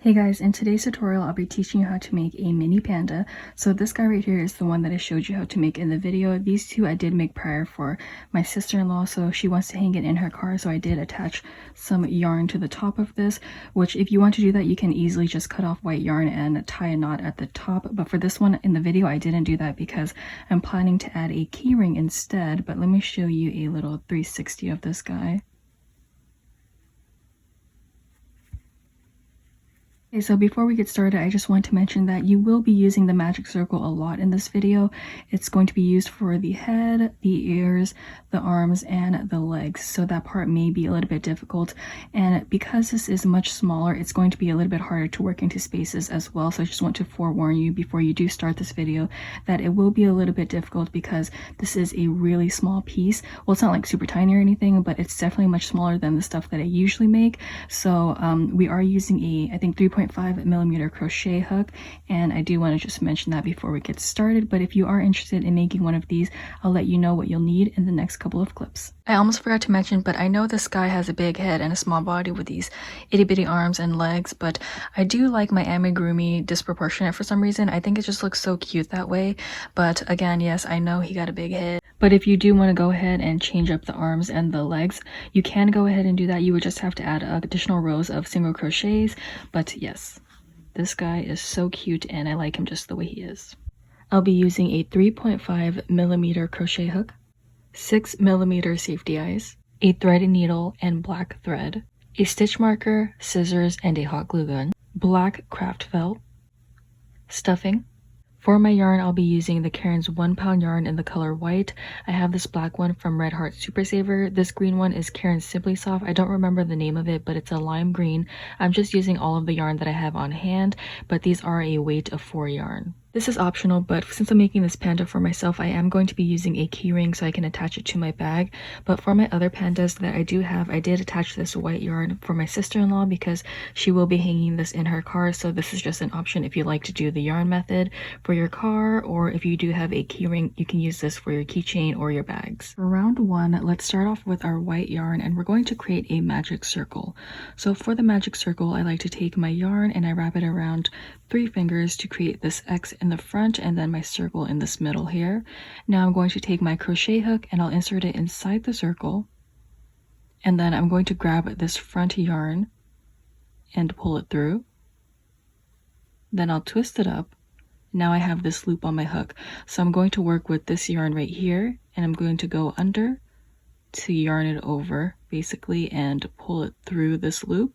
Hey guys, in today's tutorial I'll be teaching you how to make a mini panda. So this guy right here is the one that I showed you how to make in the video. These two I did make prior for my sister-in-law, so she wants to hang it in her car, so I did attach some yarn to the top of this, which if you want to do that you can easily just cut off white yarn and tie a knot at the top. But for this one in the video I didn't do that because I'm planning to add a keyring instead. But let me show you a little 360 of this guy. Okay, so before we get started, I just want to mention that you will be using the magic circle a lot in this video. It's going to be used for the head, the ears, the arms, and the legs. So that part may be a little bit difficult. And because this is much smaller, it's going to be a little bit harder to work into spaces as well. So I just want to forewarn you before you do start this video that it will be a little bit difficult because this is a really small piece. Well, it's not like super tiny or anything, but it's definitely much smaller than the stuff that I usually make. So we are using a, I think, 3.5mm crochet hook, and I do want to just mention that before we get started. But if you are interested in making one of these, I'll let you know what you'll need in the next couple of clips. I almost forgot to mention, but I know this guy has a big head and a small body with these itty bitty arms and legs, but I do like my amigurumi disproportionate for some reason. I think it just looks so cute that way. But again, yes, I know he got a big head. But if you do want to go ahead and change up the arms and the legs, you can go ahead and do that. You would just have to add additional rows of single crochets. But yes, this guy is so cute and I like him just the way he is. I'll be using a 3.5mm crochet hook, 6mm safety eyes, a threaded needle and black thread, a stitch marker, scissors, and a hot glue gun, black craft felt, stuffing. For my yarn, I'll be using the Cairns 1 pound yarn in the color white. I have this black one from Red Heart Super Saver. This green one is Cairns Simply Soft. I don't remember the name of it, but it's a lime green. I'm just using all of the yarn that I have on hand, but these are a weight of 4 yarn. This is optional, but since I'm making this panda for myself, I am going to be using a keyring so I can attach it to my bag. But for my other pandas that I do have, I did attach this white yarn for my sister-in-law because she will be hanging this in her car. So this is just an option if you like to do the yarn method for your car, or if you do have a keyring, you can use this for your keychain or your bags. For round 1, let's start off with our white yarn and we're going to create a magic circle. So for the magic circle, I like to take my yarn and I wrap it around 3 fingers to create this X in the front and then my circle in this middle here. Now I'm going to take my crochet hook and I'll insert it inside the circle, and then I'm going to grab this front yarn and pull it through. Then I'll twist it up. Now I have this loop on my hook, so I'm going to work with this yarn right here and I'm going to go under to yarn it over basically and pull it through this loop.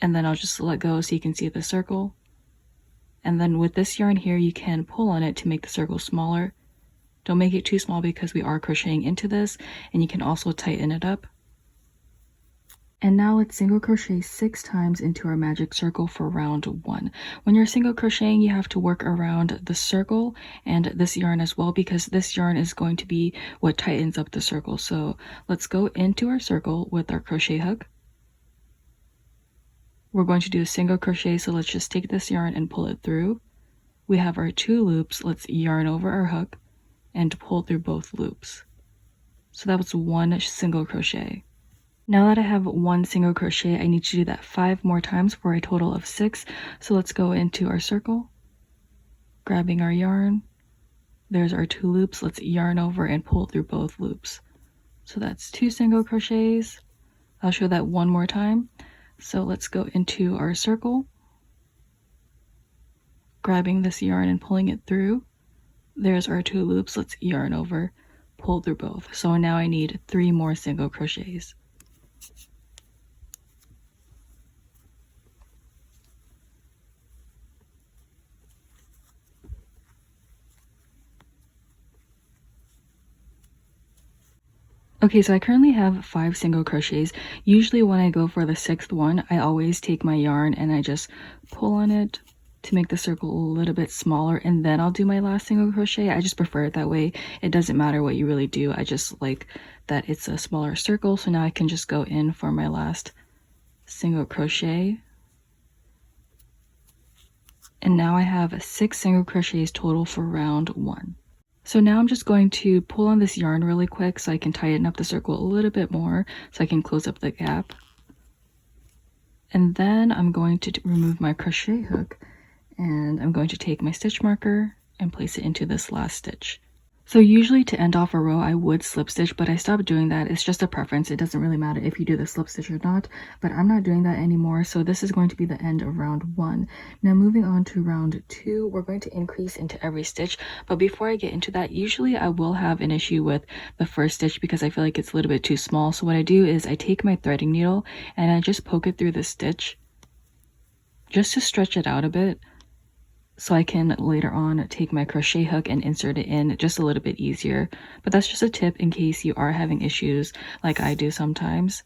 And then I'll just let go so you can see the circle. And then with this yarn here, you can pull on it to make the circle smaller. Don't make it too small because we are crocheting into this, and you can also tighten it up. And now let's single crochet 6 times into our magic circle for round 1. When you're single crocheting, you have to work around the circle and this yarn as well, because this yarn is going to be what tightens up the circle. So let's go into our circle with our crochet hook. We're going to do a single crochet, so let's just take this yarn and pull it through. We have our 2 loops. Let's yarn over our hook and pull through both loops. So that was 1 single crochet. Now that I have 1 single crochet, I need to do that 5 more times for a total of 6. So let's go into our circle, grabbing our yarn. There's our 2 loops. Let's yarn over and pull through both loops. So that's 2 single crochets. I'll show that 1 more time. So let's go into our circle, grabbing this yarn and pulling it through. There's our 2 loops. Let's yarn over, pull through both. So now I need 3 more single crochets. Okay, so I currently have 5 single crochets. Usually when I go for the 6th one, I always take my yarn and I just pull on it to make the circle a little bit smaller, and then I'll do my last single crochet. I just prefer it that way. It doesn't matter what you really do. I just like that it's a smaller circle, so now I can just go in for my last single crochet. And now I have 6 single crochets total for round 1. So now I'm just going to pull on this yarn really quick so I can tighten up the circle a little bit more so I can close up the gap. And then I'm going to remove my crochet hook, and I'm going to take my stitch marker and place it into this last stitch. So usually to end off a row, I would slip stitch, but I stopped doing that. It's just a preference. It doesn't really matter if you do the slip stitch or not, but I'm not doing that anymore. So this is going to be the end of round 1. Now moving on to round 2, we're going to increase into every stitch. But before I get into that, usually I will have an issue with the first stitch because I feel like it's a little bit too small. So what I do is I take my threading needle and I just poke it through the stitch just to stretch it out a bit, so I can later on take my crochet hook and insert it in just a little bit easier. But that's just a tip in case you are having issues like I do sometimes.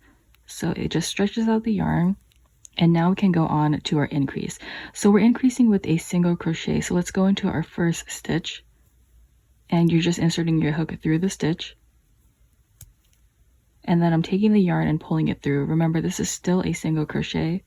So it just stretches out the yarn. And now we can go on to our increase. So we're increasing with a single crochet. So let's go into our first stitch. And you're just inserting your hook through the stitch. And then I'm taking the yarn and pulling it through. Remember, this is still a single crochet.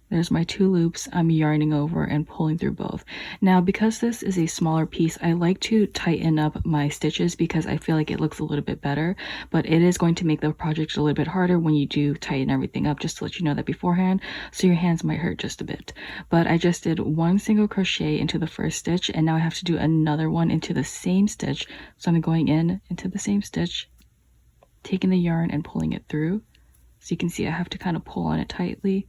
There's my 2 loops. I'm yarning over and pulling through both. Now, because this is a smaller piece, I like to tighten up my stitches because I feel like it looks a little bit better, but it is going to make the project a little bit harder when you do tighten everything up, just to let you know that beforehand, so your hands might hurt just a bit. But I just did 1 single crochet into the first stitch, and now I have to do another one into the same stitch. So I'm going into the same stitch, taking the yarn and pulling it through. So you can see I have to kind of pull on it tightly.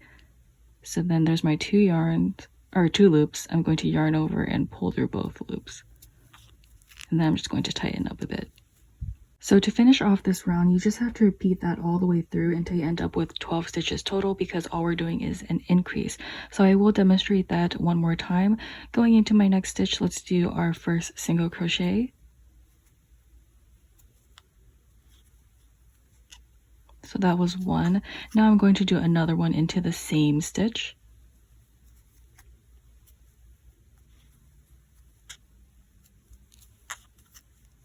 So then there's my 2 loops. I'm going to yarn over and pull through both loops. And then I'm just going to tighten up a bit. So to finish off this round, you just have to repeat that all the way through until you end up with 12 stitches total, because all we're doing is an increase. So I will demonstrate that one more time. Going into my next stitch, let's do our first single crochet. So that was 1. Now I'm going to do another one into the same stitch.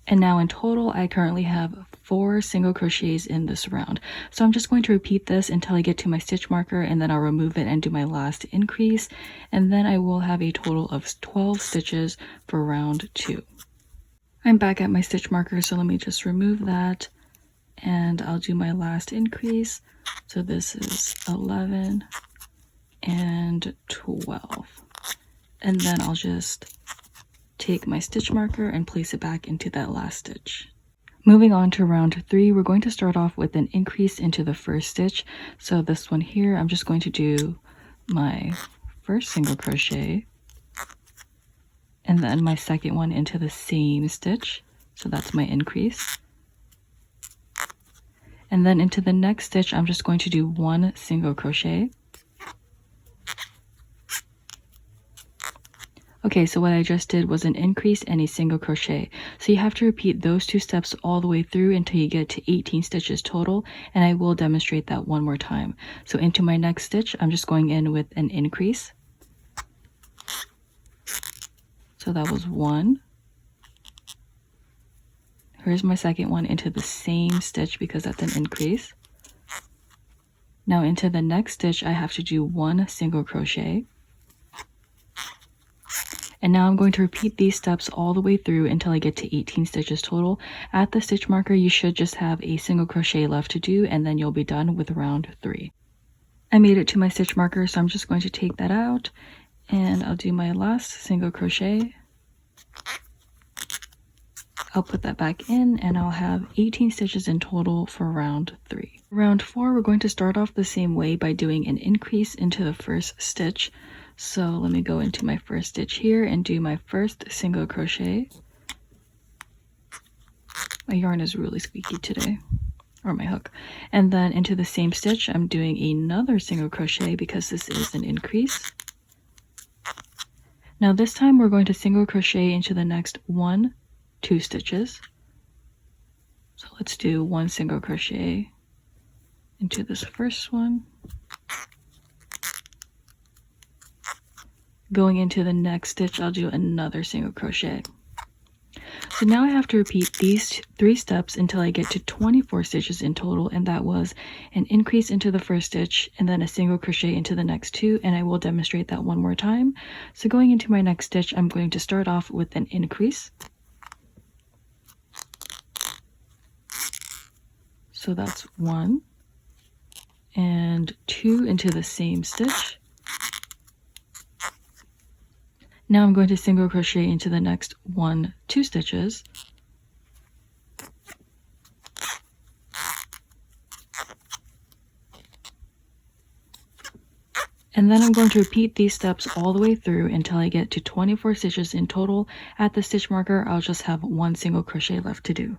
And now in total, I currently have 4 single crochets in this round. So I'm just going to repeat this until I get to my stitch marker, and then I'll remove it and do my last increase. And then I will have a total of 12 stitches for round 2. I'm back at my stitch marker, so let me just remove that. And I'll do my last increase. So this is 11 and 12. And then I'll just take my stitch marker and place it back into that last stitch. Moving on to round 3, we're going to start off with an increase into the first stitch. So this one here, I'm just going to do my first single crochet, and then my second one into the same stitch. So that's my increase. And then into the next stitch, I'm just going to do 1 single crochet. Okay, so what I just did was an increase and a single crochet. So you have to repeat those 2 steps all the way through until you get to 18 stitches total, and I will demonstrate that one more time. So into my next stitch, I'm just going in with an increase. So that was 1. Here's my second one into the same stitch because that's an increase. Now into the next stitch, I have to do 1 single crochet. And now I'm going to repeat these steps all the way through until I get to 18 stitches total. At the stitch marker, you should just have a single crochet left to do, and then you'll be done with round 3. I made it to my stitch marker, so I'm just going to take that out, and I'll do my last single crochet. I'll put that back in, and I'll have 18 stitches in total for round 3. Round 4, we're going to start off the same way by doing an increase into the first stitch. So let me go into my first stitch here and do my first single crochet. My yarn is really squeaky today, or my hook. And then into the same stitch, I'm doing another single crochet because this is an increase. Now this time we're going to single crochet into the next 2 stitches. So let's do 1 single crochet into this first one. Going into the next stitch, I'll do another single crochet. So now I have to repeat these 3 steps until I get to 24 stitches in total, and that was an increase into the first stitch and then a single crochet into the next 2, and I will demonstrate that one more time. So going into my next stitch, I'm going to start off with an increase. So that's 1 and 2 into the same stitch. Now I'm going to single crochet into the next 1, 2 stitches. And then I'm going to repeat these steps all the way through until I get to 24 stitches in total. At the stitch marker, I'll just have 1 single crochet left to do.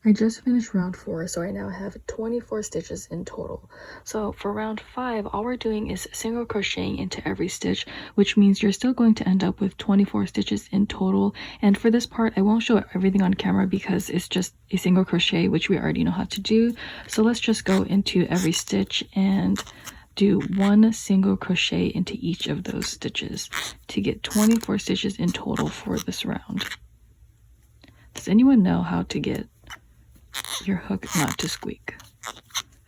I just finished round 4, so I now have 24 stitches in total. So for round 5, all we're doing is single crocheting into every stitch, which means you're still going to end up with 24 stitches in total. And for this part, I won't show everything on camera because it's just a single crochet, which we already know how to do. So let's just go into every stitch and do 1 single crochet into each of those stitches to get 24 stitches in total for this round. Does anyone know how to get your hook not to squeak?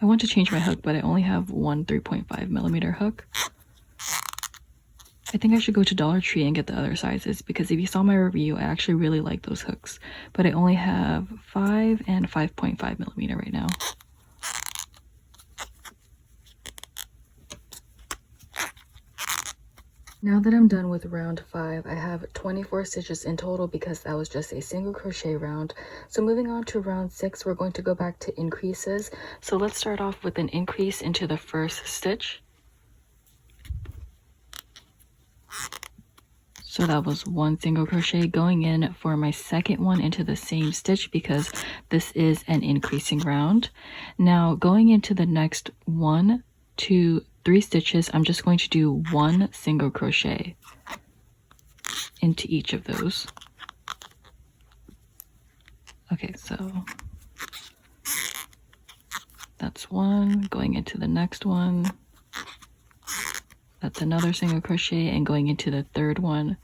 I want to change my hook, but I only have one 3.5mm hook. I think I should go to Dollar Tree and get the other sizes, because if you saw my review, I actually really like those hooks, but I only have 5 and 5.5mm right now. Now that I'm done with round 5, I have 24 stitches in total because that was just a single crochet round. So moving on to round 6, we're going to go back to increases. So let's start off with an increase into the first stitch. So that was 1 single crochet going in for my second one into the same stitch because this is an increasing round. Now going into the next 1, 2, 3 stitches, I'm just going to do 1 single crochet into each of those. Okay, so that's 1, going into the next one, that's another single crochet, and going into the third one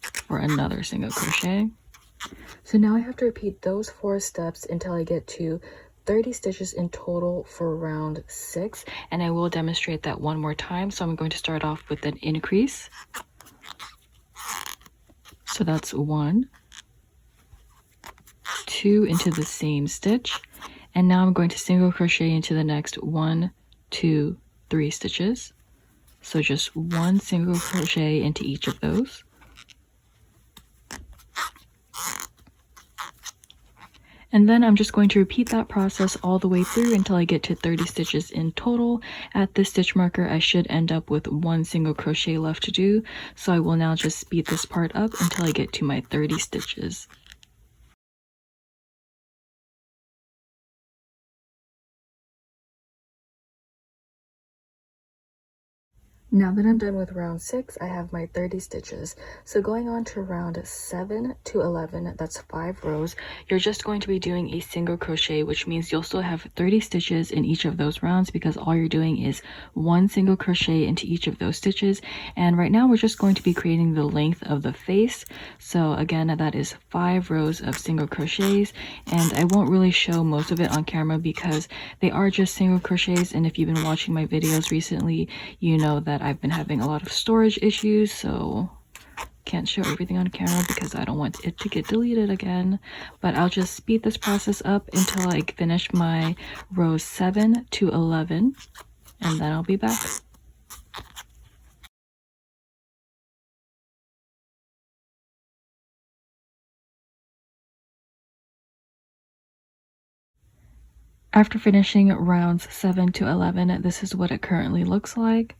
for another single crochet. So now I have to repeat those 4 steps until I get to 30 stitches in total for round 6, and I will demonstrate that one more time. So I'm going to start off with an increase. So that's 1, 2 into the same stitch, and now I'm going to single crochet into the next 1, 2, 3 stitches. So just 1 single crochet into each of those. And then I'm just going to repeat that process all the way through until I get to 30 stitches in total. At this stitch marker, I should end up with 1 single crochet left to do. So I will now just speed this part up until I get to my 30 stitches. Now that I'm done with round 6, I have my 30 stitches. So going on to round 7 to 11, that's 5 rows, you're just going to be doing a single crochet, which means you'll still have 30 stitches in each of those rounds because all you're doing is 1 single crochet into each of those stitches. And right now we're just going to be creating the length of the face. So again, that is 5 rows of single crochets, and I won't really show most of it on camera because they are just single crochets, and if you've been watching my videos recently, you know that I've been having a lot of storage issues, so can't show everything on camera because I don't want it to get deleted again. But I'll just speed this process up until I finish my rows 7 to 11, and then I'll be back. After finishing rounds 7 to 11, this is what it currently looks like.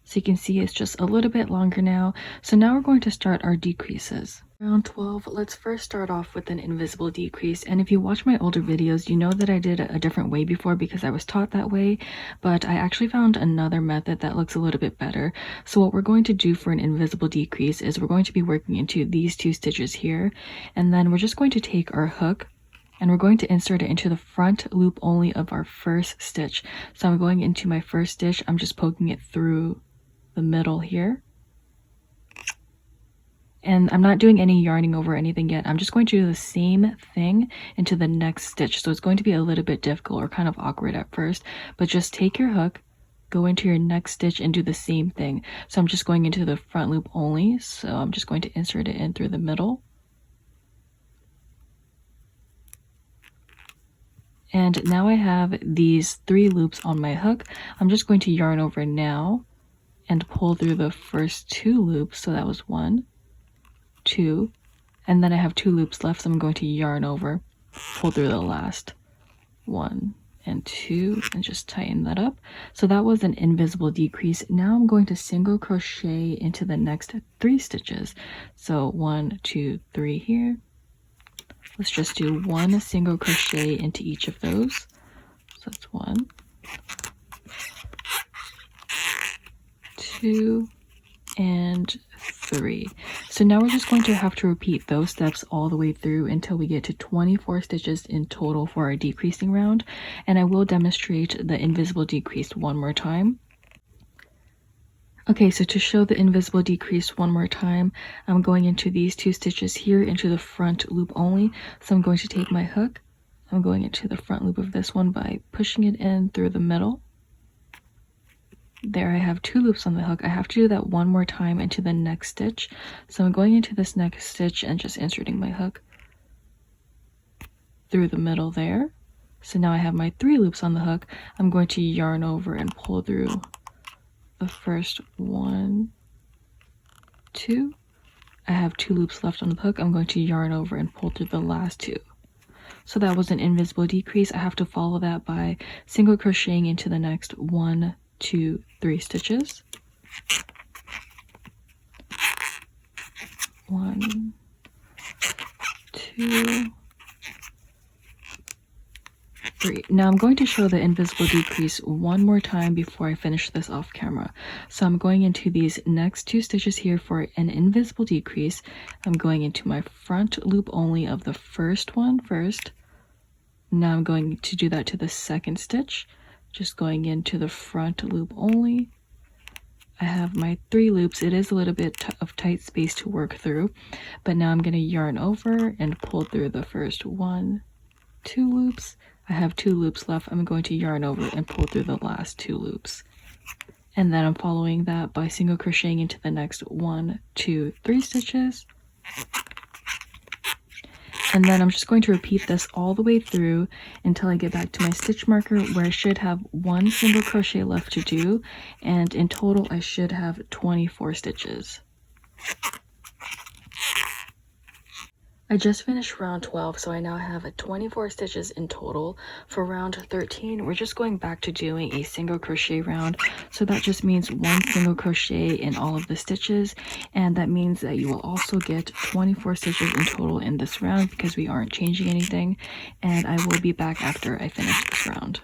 So you can see it's just a little bit longer now. So now we're going to start our decreases. Round 12, let's first start off with an invisible decrease. And if you watch my older videos, you know that I did it a different way before because I was taught that way, but I actually found another method that looks a little bit better. So what we're going to do for an invisible decrease is we're going to be working into these 2 stitches here, and then we're just going to take our hook and we're going to insert it into the front loop only of our first stitch. So I'm going into my first stitch, I'm just poking it through the middle here, and I'm not doing any yarning over anything yet. I'm just going to do the same thing into the next stitch. So it's going to be a little bit difficult or kind of awkward at first, but just take your hook, go into your next stitch and do the same thing. So I'm just going into the front loop only, so I'm just going to insert it in through the middle, And now I have these 3 loops on my hook. I'm just going to yarn over now and pull through the first 2 loops. So that was 1, 2, and then I have 2 loops left, so I'm going to yarn over, pull through the last 1 and 2, and just tighten that up. So that was an invisible decrease. Now I'm going to single crochet into the next 3 stitches. So 1, 2, 3 here. Let's just do 1 single crochet into each of those. So that's 1, 2, and 3. So now we're just going to have to repeat those steps all the way through until we get to 24 stitches in total for our decreasing round. And I will demonstrate the invisible decrease one more time. Okay, so to show the invisible decrease one more time, I'm going into these 2 stitches here into the front loop only. So I'm going to take my hook, I'm going into the front loop of this one by pushing it in through the middle. There I have 2 loops on the hook. I have to do that one more time into the next stitch. So I'm going into this next stitch and just inserting my hook through the middle there. So now I have my 3 loops on the hook. I'm going to yarn over and pull through the first 1, 2. I have 2 loops left on the hook. I'm going to yarn over and pull through the last 2. So that was an invisible decrease. I have to follow that by single crocheting into the next 1, 2, 3 stitches. 1, 2, 3. Now I'm going to show the invisible decrease one more time before I finish this off camera. So I'm going into these next 2 stitches here for an invisible decrease. I'm going into my front loop only of the first one first. Now I'm going to do that to the second stitch. Just going into the front loop only. I have my 3 loops. It is a little bit of tight space to work through, but now I'm going to yarn over and pull through the first 1, 2 loops. I have 2 loops left. I'm going to yarn over and pull through the last 2 loops. And then I'm following that by single crocheting into the next 1, 2, 3 stitches. And then I'm just going to repeat this all the way through until I get back to my stitch marker where I should have 1 single crochet left to do, and in total I should have 24 stitches. I just finished round 12, so I now have 24 stitches in total. For round 13, we're just going back to doing a single crochet round. So that just means 1 single crochet in all of the stitches, and that means that you will also get 24 stitches in total in this round because we aren't changing anything. And I will be back after I finish this round.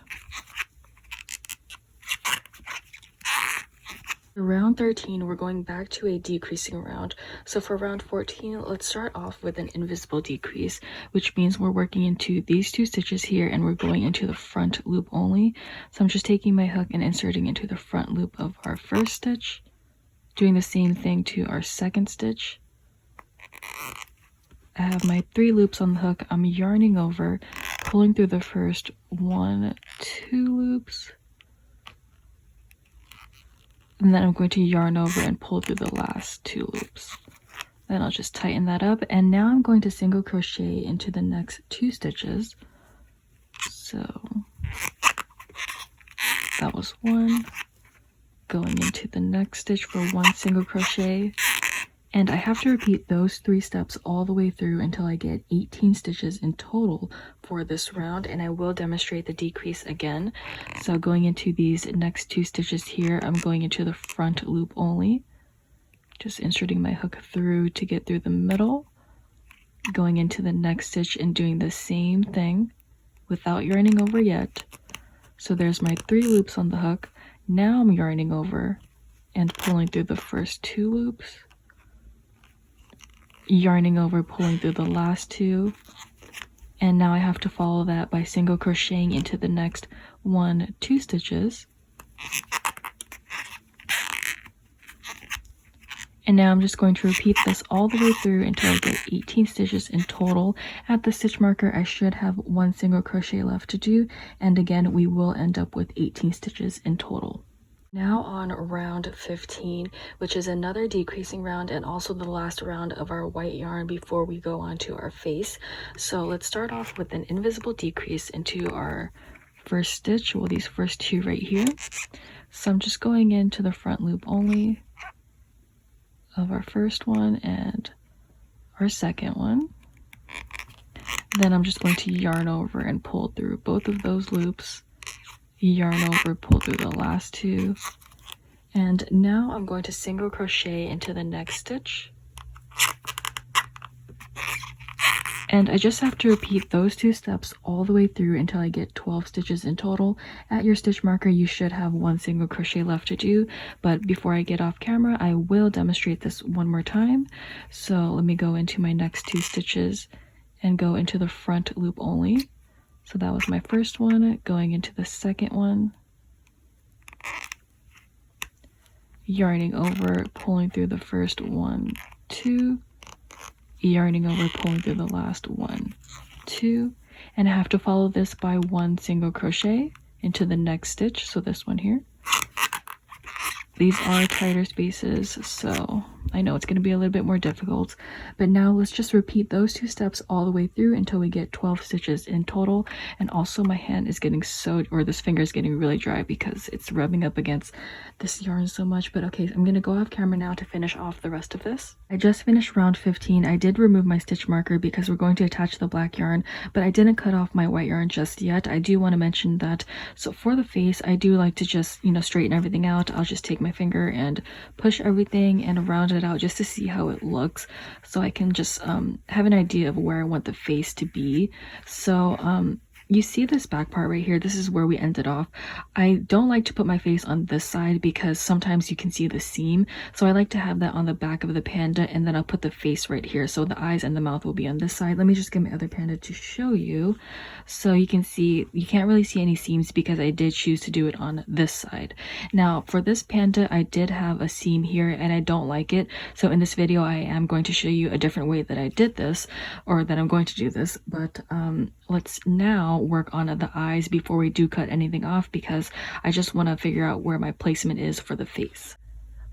For round 13, we're going back to a decreasing round. So for round 14, let's start off with an invisible decrease, which means we're working into these 2 stitches here and we're going into the front loop only. So I'm just taking my hook and inserting into the front loop of our first stitch, doing the same thing to our second stitch. I have my 3 loops on the hook. I'm yarning over, pulling through the first 1, 2 loops. And then I'm going to yarn over and pull through the last 2 loops. Then I'll just tighten that up. And now I'm going to single crochet into the next 2 stitches. So that was 1. Going into the next stitch for 1 single crochet. And I have to repeat those 3 steps all the way through until I get 18 stitches in total for this round, and I will demonstrate the decrease again. So going into these next 2 stitches here, I'm going into the front loop only, just inserting my hook through to get through the middle, going into the next stitch and doing the same thing without yarning over yet. So there's my 3 loops on the hook. Now I'm yarning over and pulling through the first 2 loops, yarning over, pulling through the last 2, and now I have to follow that by single crocheting into the next 1, 2 stitches. And now I'm just going to repeat this all the way through until I get 18 stitches in total. At the stitch marker, I should have 1 single crochet left to do, and again we will end up with 18 stitches in total. Now on round 15, which is another decreasing round and also the last round of our white yarn before we go on to our face. So let's start off with an invisible decrease into our first stitch, well, these first two right here. So I'm just going into the front loop only of our first one and our second one. Then I'm just going to yarn over and pull through both of those loops, yarn over, pull through the last two. And now I'm going to single crochet into the next stitch. And I just have to repeat those two steps all the way through until I get 12 stitches in total. At your stitch marker, you should have one single crochet left to do, but before I get off camera, I will demonstrate this one more time. So let me go into my next two stitches and go into the front loop only. So that was my first one, going into the second one, yarning over, pulling through the first one, two, yarning over, pulling through the last one, two, and I have to follow this by one single crochet into the next stitch. So this one here. These are tighter spaces, so I know it's going to be a little bit more difficult, but now let's just repeat those two steps all the way through until we get 12 stitches in total. And also my hand is getting this finger is getting really dry because it's rubbing up against this yarn so much. But okay, I'm going to go off camera now to finish off the rest of this. I just finished round 15. I did remove my stitch marker because we're going to attach the black yarn, but I didn't cut off my white yarn just yet. I do want to mention that, so for the face, I do like to just, straighten everything out. I'll just take my finger and push everything and round it out just to see how it looks, so I can just have an idea of where I want the face to be. So you see this back part right here, this is where we ended off. I don't like to put my face on this side because sometimes you can see the seam, so I like to have that on the back of the panda, and then I'll put the face right here, so the eyes and the mouth will be on this side. Let me just get my other panda to show you. So you can see, you can't really see any seams because I did choose to do it on this side. Now for this panda, I did have a seam here and I don't like it, so in this video I am going to show you a different way that I did this, or that I'm going to do this. But let's now work on the eyes before we do cut anything off, because I just want to figure out where my placement is for the face.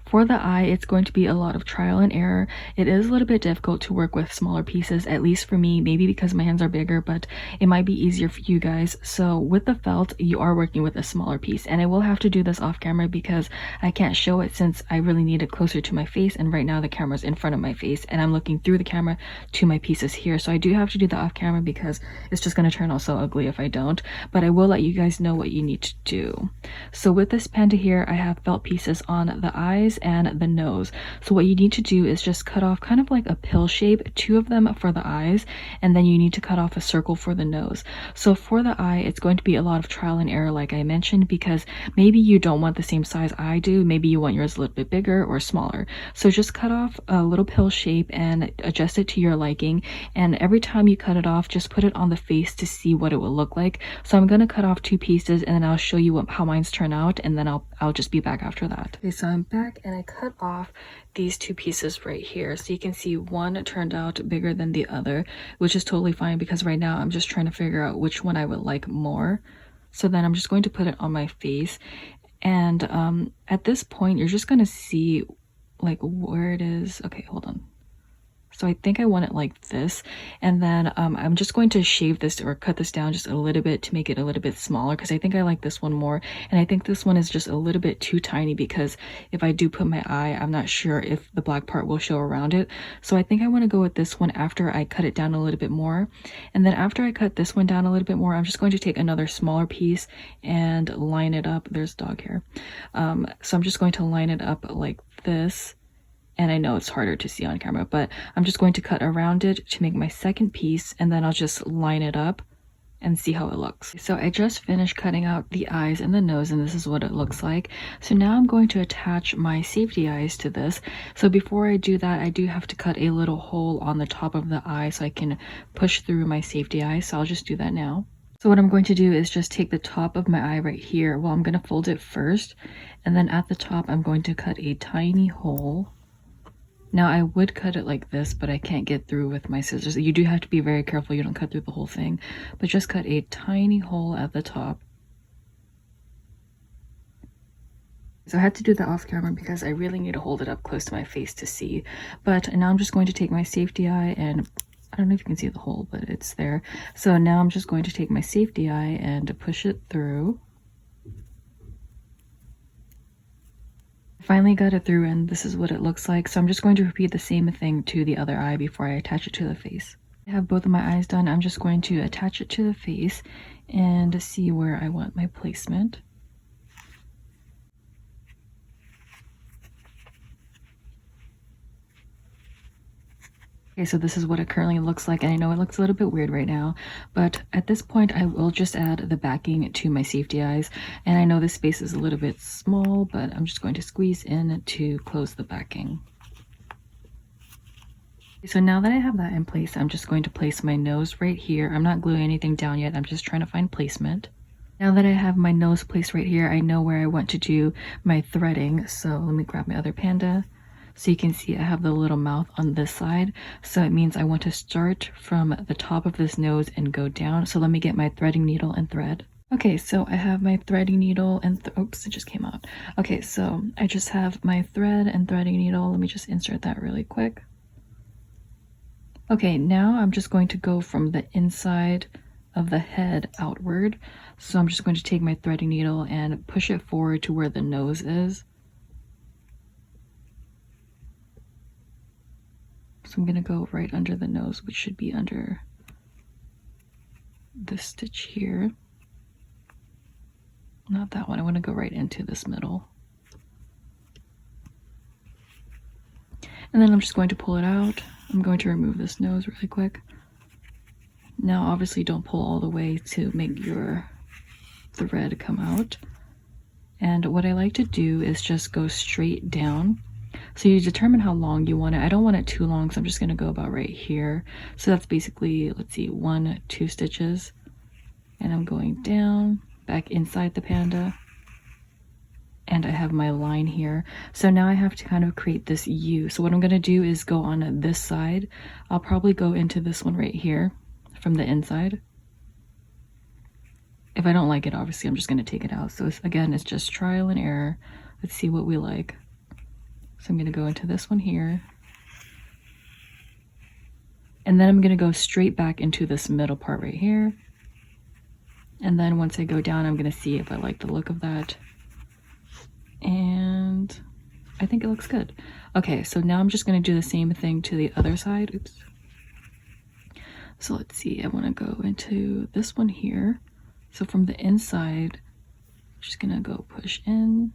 For the eye, it's going to be a lot of trial and error. It is a little bit difficult to work with smaller pieces, at least for me, maybe because my hands are bigger, but it might be easier for you guys. So with the felt, you are working with a smaller piece, and I will have to do this off camera because I can't show it since I really need it closer to my face, and right now the camera's in front of my face and I'm looking through the camera to my pieces here. So I do have to do that off camera because it's just going to turn out so ugly if I don't, but I will let you guys know what you need to do. So with this panda here, I have felt pieces on the eyes and the nose. So what you need to do is just cut off kind of like a pill shape, two of them for the eyes, and then you need to cut off a circle for the nose. So for the eye, it's going to be a lot of trial and error, like I mentioned, because maybe you don't want the same size I do, maybe you want yours a little bit bigger or smaller. So just cut off a little pill shape and adjust it to your liking, and every time you cut it off, just put it on the face to see what it will look like. So I'm going to cut off two pieces and then I'll show you how mine's turn out, and then I'll just be back after that. Okay, so I'm back and I cut off these two pieces right here, so you can see one turned out bigger than the other, which is totally fine because right now I'm just trying to figure out which one I would like more. So then I'm just going to put it on my face, and at this point you're just going to see like where it is. Okay, hold on. So I think I want it like this, and then I'm just going to shave this or cut this down just a little bit to make it a little bit smaller, because I think I like this one more, and I think this one is just a little bit too tiny, because if I do put my eye, I'm not sure if the black part will show around it. So I think I want to go with this one after I cut it down a little bit more, and then after I cut this one down a little bit more, I'm just going to take another smaller piece and line it up. There's dog hair. So I'm just going to line it up like this. And I know it's harder to see on camera, but I'm just going to cut around it to make my second piece, and then I'll just line it up and see how it looks. So I just finished cutting out the eyes and the nose, and this is what it looks like. So now I'm going to attach my safety eyes to this. So before I do that, I do have to cut a little hole on the top of the eye so I can push through my safety eyes. So I'll just do that now. So what I'm going to do is just take the top of my eye right here. Well, I'm going to fold it first, and then at the top, I'm going to cut a tiny hole. Now I would cut it like this, but I can't get through with my scissors. You do have to be very careful you don't cut through the whole thing, but just cut a tiny hole at the top. So I had to do that off camera because I really need to hold it up close to my face to see. But now I'm just going to take my safety eye, and I don't know if you can see the hole, but it's there. So now I'm just going to take my safety eye and push it through. Finally got it through, and this is what it looks like. So I'm just going to repeat the same thing to the other eye before I attach it to the face. I have both of my eyes done. I'm just going to attach it to the face and see where I want my placement. Okay, so this is what it currently looks like, and I know it looks a little bit weird right now, but at this point I will just add the backing to my safety eyes, and I know this space is a little bit small, but I'm just going to squeeze in to close the backing. So now that I have that in place, I'm just going to place my nose right here. I'm not gluing anything down yet, I'm just trying to find placement. Now that I have my nose placed right here, I know where I want to do my threading, so let me grab my other panda. So you can see I have the little mouth on this side, so it means I want to start from the top of this nose and go down. So let me get my threading needle and thread. Okay, so I have my threading needle and oops, it just came out. Okay, so I just have my thread and threading needle. Let me just insert that really quick. Okay, now I'm just going to go from the inside of the head outward. So I'm just going to take my threading needle and push it forward to where the nose is. So I'm going to go right under the nose, which should be under this stitch here. Not that one, I want to go right into this middle. And then I'm just going to pull it out. I'm going to remove this nose really quick. Now obviously don't pull all the way to make your thread come out. And what I like to do is just go straight down. So you determine how long you want it. I don't want it too long, so I'm just going to go about right here. So that's basically, let's see, 1, 2 stitches. And I'm going down, back inside the panda. And I have my line here. So now I have to kind of create this U. So what I'm going to do is go on this side. I'll probably go into this one right here from the inside. If I don't like it, obviously I'm just going to take it out. So again, it's just trial and error. Let's see what we like. So I'm going to go into this one here. And then I'm going to go straight back into this middle part right here. And then once I go down, I'm going to see if I like the look of that. And I think it looks good. Okay, so now I'm just going to do the same thing to the other side. Oops. So let's see, I want to go into this one here. So from the inside, I'm just going to go push in.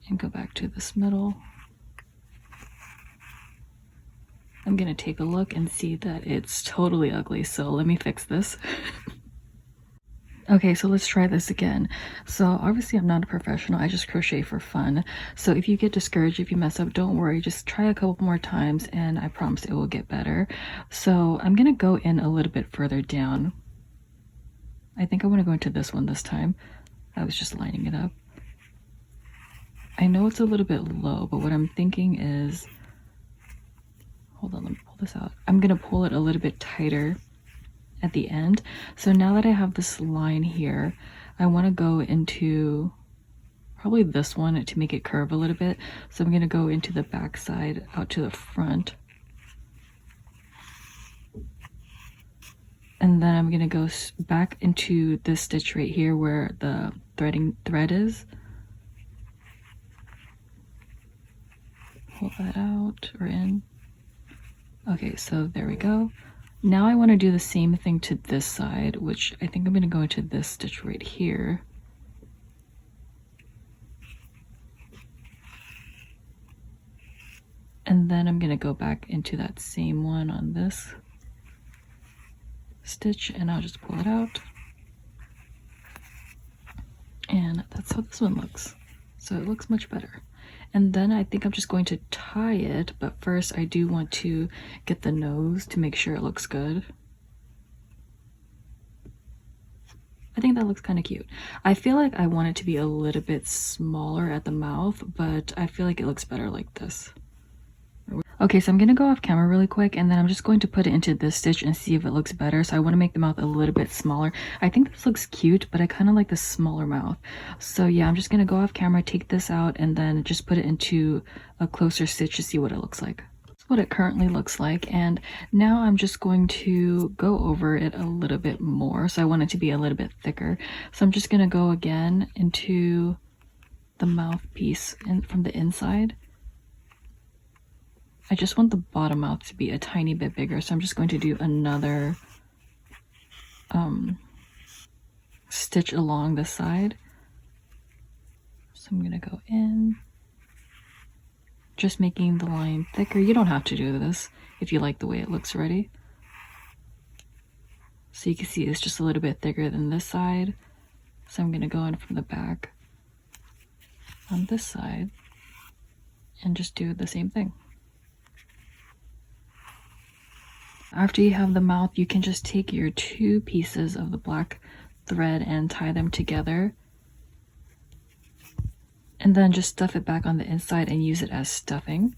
And go back to this middle. I'm going to take a look and see that it's totally ugly, so let me fix this. Okay, so let's try this again. So obviously I'm not a professional, I just crochet for fun. So if you get discouraged, if you mess up, don't worry, just try a couple more times and I promise it will get better. So I'm going to go in a little bit further down. I think I want to go into this one this time. I was just lining it up. I know it's a little bit low, but what I'm thinking is, hold on, let me pull this out. I'm going to pull it a little bit tighter at the end. So now that I have this line here, I want to go into probably this one to make it curve a little bit. So I'm going to go into the back side out to the front. And then I'm going to go back into this stitch right here where the thread is. Pull that out or in. Okay, so there we go. Now I want to do the same thing to this side, which I think I'm going to go into this stitch right here. And then I'm going to go back into that same one on this stitch and I'll just pull it out. And that's how this one looks. So it looks much better. And then I think I'm just going to tie it, but first I do want to get the nose to make sure it looks good. I think that looks kind of cute. I feel like I want it to be a little bit smaller at the mouth, but I feel like it looks better like this. Okay, so I'm going to go off camera really quick, and then I'm just going to put it into this stitch and see if it looks better. So I want to make the mouth a little bit smaller. I think this looks cute, but I kind of like the smaller mouth. So yeah, I'm just going to go off camera, take this out, and then just put it into a closer stitch to see what it looks like. That's what it currently looks like. And now I'm just going to go over it a little bit more. So I want it to be a little bit thicker. So I'm just going to go again into the mouthpiece and from the inside. I just want the bottom mouth to be a tiny bit bigger, so I'm just going to do another stitch along the side. So I'm going to go in, just making the line thicker. You don't have to do this if you like the way it looks already. So you can see it's just a little bit thicker than this side. So I'm going to go in from the back on this side and just do the same thing. After you have the mouth, you can just take your two pieces of the black thread and tie them together, and then just stuff it back on the inside and use it as stuffing.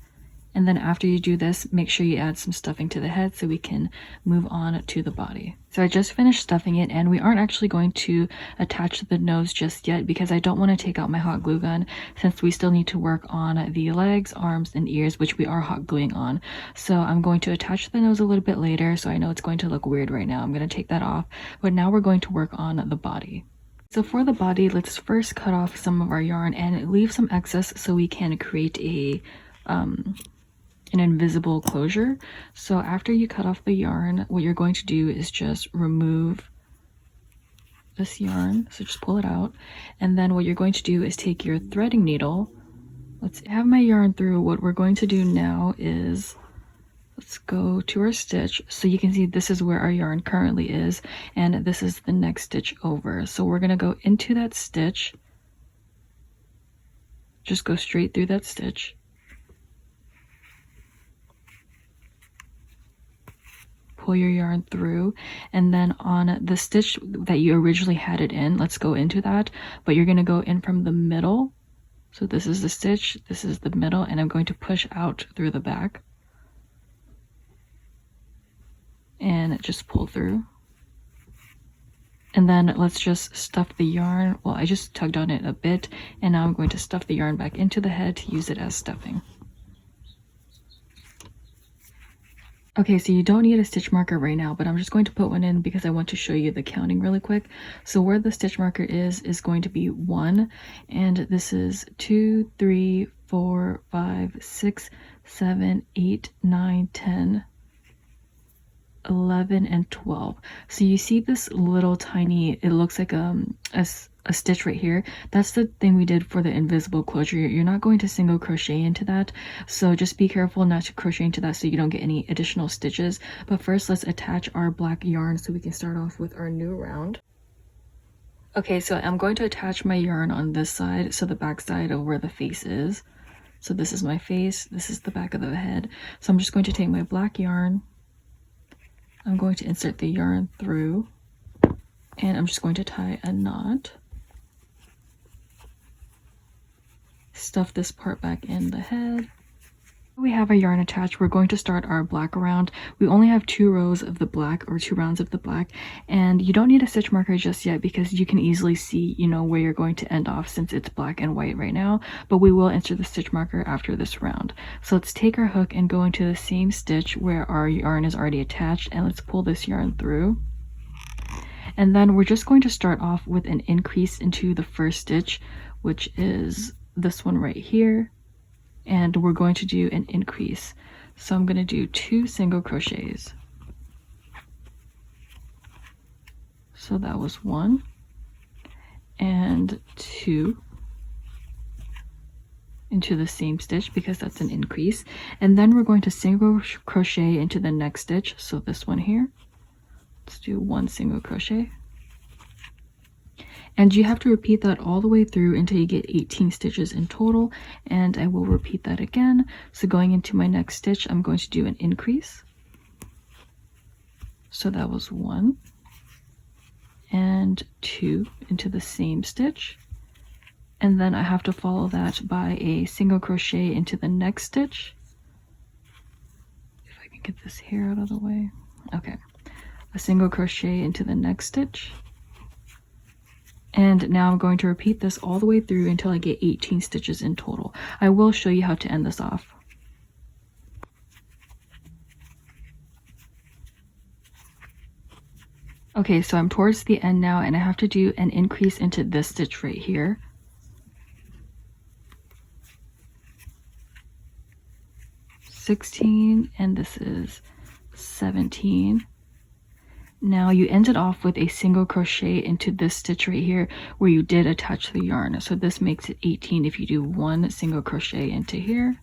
And then after you do this, make sure you add some stuffing to the head so we can move on to the body. So I just finished stuffing it, and we aren't actually going to attach the nose just yet because I don't want to take out my hot glue gun, since we still need to work on the legs, arms, and ears, which we are hot gluing on. So I'm going to attach the nose a little bit later, so I know it's going to look weird right now. I'm going to take that off, but now we're going to work on the body. So for the body, let's first cut off some of our yarn and leave some excess so we can create an invisible closure. So after you cut off the yarn, what you're going to do is just remove this yarn. So just pull it out. And then what you're going to do is take your threading needle. Let's have my yarn through. What we're going to do now is, let's go to our stitch. So you can see this is where our yarn currently is, and this is the next stitch over. So we're going to go into that stitch. Just go straight through that stitch. Pull your yarn through, and then on the stitch that you originally had it in, let's go into that, but you're going to go in from the middle. So this is the stitch, this is the middle, and I'm going to push out through the back and just pull through. And then let's just stuff the yarn. Well, I just tugged on it a bit, and now I'm going to stuff the yarn back into the head to use it as stuffing. Okay, so you don't need a stitch marker right now, but I'm just going to put one in because I want to show you the counting really quick. So where the stitch marker is going to be 1, and this is 2, 3, 4, 5, 6, 7, 8, 9, 10, 11, and 12. So you see this little tiny, it looks like a stitch right here. That's the thing we did for the invisible closure. You're not going to single crochet into that, so just be careful not to crochet into that so you don't get any additional stitches. But first, let's attach our black yarn so we can start off with our new round. Okay, so I'm going to attach my yarn on this side, so the back side of where the face is. So this is my face, this is the back of the head. So I'm just going to take my black yarn, I'm going to insert the yarn through, and I'm just going to tie a knot. Stuff this part back in the head. We have our yarn attached. We're going to start our black round. We only have 2 rows of the black, or 2 rounds of the black, and you don't need a stitch marker just yet because you can easily see, you know, where you're going to end off since it's black and white right now, but we will insert the stitch marker after this round. So let's take our hook and go into the same stitch where our yarn is already attached, and let's pull this yarn through. And then we're just going to start off with an increase into the first stitch, which is this one right here, and we're going to do an increase. So I'm going to do 2 single crochets. So that was 1 and 2 into the same stitch because that's an increase, and then we're going to single crochet into the next stitch. So this one here, let's do 1 single crochet. And you have to repeat that all the way through until you get 18 stitches in total, and I will repeat that again. So going into my next stitch, I'm going to do an increase. So that was 1 and 2 into the same stitch, and then I have to follow that by a single crochet into the next stitch, Get this hair out of the way. Okay, a single crochet into the next stitch, and now I'm going to repeat this all the way through until I get 18 stitches in total. I will show you how to end this off. Okay, so I'm towards the end now, and I have to do an increase into this stitch right here. $16, and this is $17. Now you ended off with a single crochet into this stitch right here where you did attach the yarn. So this makes it 18 if you do one single crochet into here.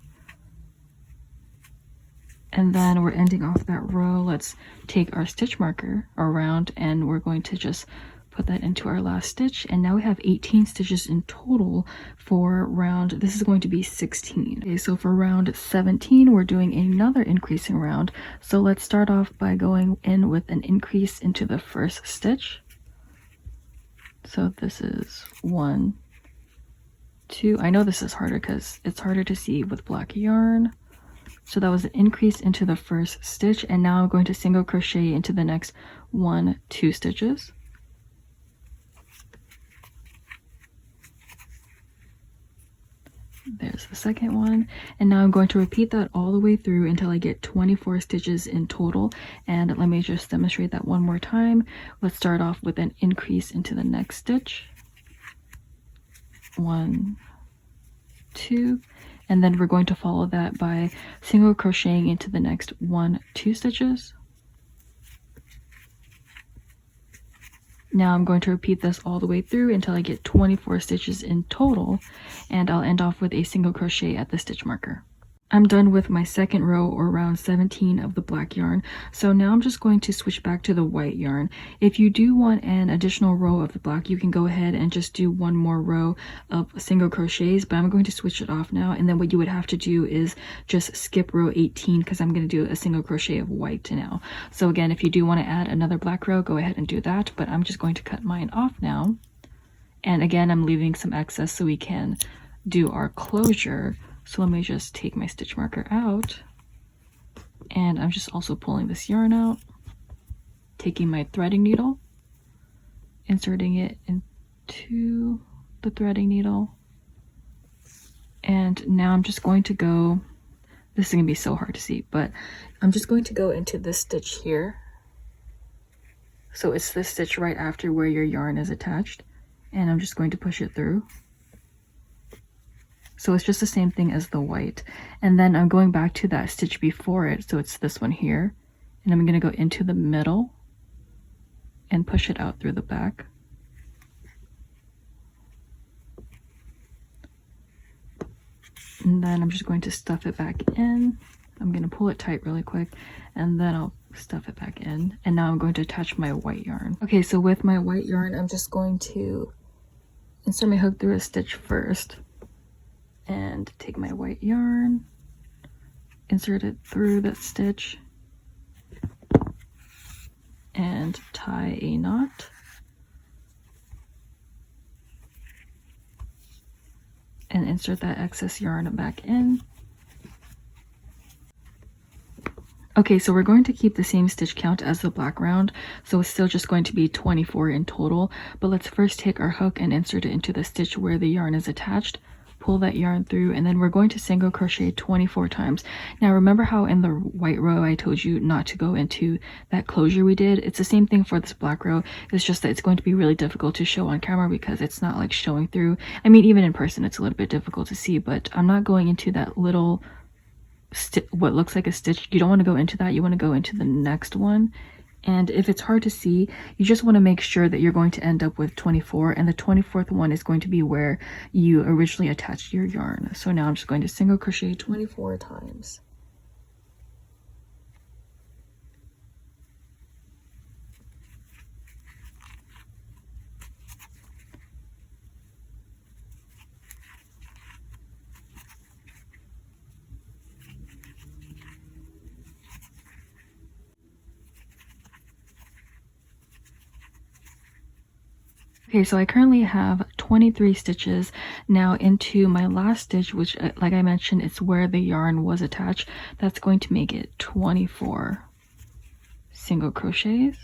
And then we're ending off that row. Let's take our stitch marker around and we're going to just put that into our last stitch. And now we have 18 stitches in total for round, this is going to be 16. Okay, so for round 17, we're doing another increasing round. So let's start off by going in with an increase into the first stitch. So this is 1, 2. I know this is harder because it's harder to see with black yarn. So that was an increase into the first stitch, and now I'm going to single crochet into the next 1, 2 stitches. There's the second one, and now I'm going to repeat that all the way through until I get 24 stitches in total. And let me just demonstrate that one more time. Let's start off with an increase into the next stitch. 1, 2. And then we're going to follow that by single crocheting into the next 1, 2 stitches. Now I'm going to repeat this all the way through until I get 24 stitches in total, and I'll end off with a single crochet at the stitch marker. I'm done with my second row, or round 17 of the black yarn. So now I'm just going to switch back to the white yarn. If you do want an additional row of the black, you can go ahead and just do one more row of single crochets, but I'm going to switch it off now. And then what you would have to do is just skip row 18 because I'm going to do a single crochet of white now. So again, if you do want to add another black row, go ahead and do that, but I'm just going to cut mine off now. And again, I'm leaving some excess so we can do our closure. So let me just take my stitch marker out, and I'm just also pulling this yarn out, taking my threading needle, inserting it into the threading needle, and now I'm just going to go, this is going to be so hard to see, but I'm just going to go into this stitch here. So it's this stitch right after where your yarn is attached, and I'm just going to push it through. So it's just the same thing as the white. And then I'm going back to that stitch before it. So it's this one here. And I'm going to go into the middle and push it out through the back. And then I'm just going to stuff it back in. I'm going to pull it tight really quick, and then I'll stuff it back in. And now I'm going to attach my white yarn. Okay, so with my white yarn, I'm just going to insert my hook through a stitch first. And take my white yarn, insert it through that stitch, and tie a knot. And insert that excess yarn back in. Okay, so we're going to keep the same stitch count as the black round, so it's still just going to be 24 in total. But let's first take our hook and insert it into the stitch where the yarn is attached. Pull that yarn through, and then we're going to single crochet 24 times. Now remember how in the white row I told you not to go into that closure we did? It's the same thing for this black row. It's just that it's going to be really difficult to show on camera because it's not like showing through. I mean, even in person it's a little bit difficult to see, but I'm not going into that little what looks like a stitch. You don't want to go into that. You want to go into the next one. And if it's hard to see, you just want to make sure that you're going to end up with 24, and the 24th one is going to be where you originally attached your yarn. So now I'm just going to single crochet 24 times. Okay, so I currently have 23 stitches now into my last stitch, which like I mentioned, it's where the yarn was attached. That's going to make it 24 single crochets.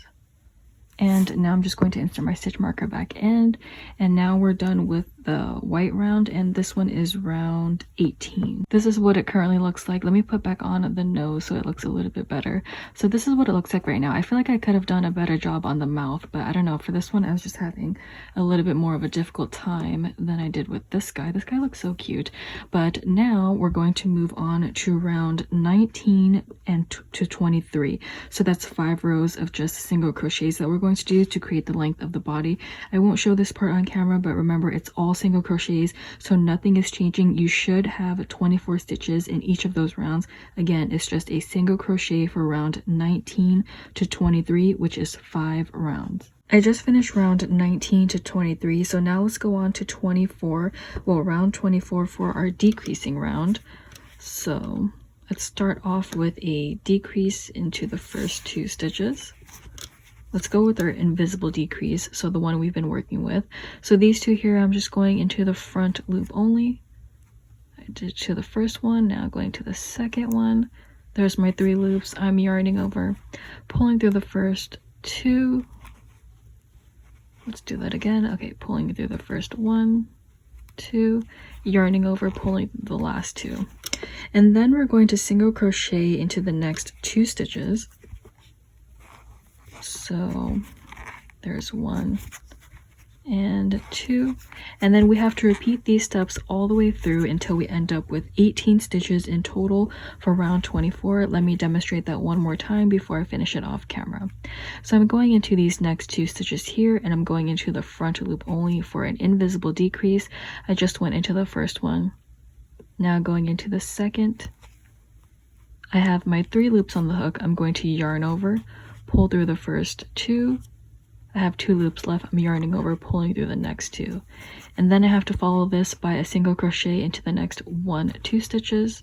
And now I'm just going to insert my stitch marker back in, and now we're done with the white round, and this one is round 18. This is what it currently looks like. Let me put back on the nose so it looks a little bit better. So this is what it looks like right now. I feel like I could have done a better job on the mouth, but I don't know, for this one I was just having a little bit more of a difficult time than I did with this guy. This guy looks so cute. But now we're going to move on to round 19 and to 23. So that's 5 rows of just single crochets that we're going to do to create the length of the body. I won't show this part on camera, but remember, it's all single crochets, so nothing is changing. You should have 24 stitches in each of those rounds. Again, it's just a single crochet for round 19 to 23, which is 5 rounds. I just finished round 19 to 23, so now let's go on to 24. Well, round 24 for our decreasing round. So let's start off with a decrease into the first 2 stitches. Let's go with our invisible decrease, so the one we've been working with. So these 2 here, I'm just going into the front loop only. I did to the first one, now going to the second one. There's my 3 loops. I'm yarning over, pulling through the first 2. Let's do that again. Okay, pulling through the first 1, 2, yarning over, pulling the last 2. And then we're going to single crochet into the next 2 stitches. So there's 1 and 2, and then we have to repeat these steps all the way through until we end up with 18 stitches in total for round 24. Let me demonstrate that one more time before I finish it off camera. So I'm going into these next 2 stitches here, and I'm going into the front loop only for an invisible decrease. I just went into the first one, now going into the second. I have my 3 loops on the hook. I'm going to yarn over, pull through the first 2. I have 2 loops left. I'm yarning over, pulling through the next 2, and then I have to follow this by a single crochet into the next 1, 2 stitches.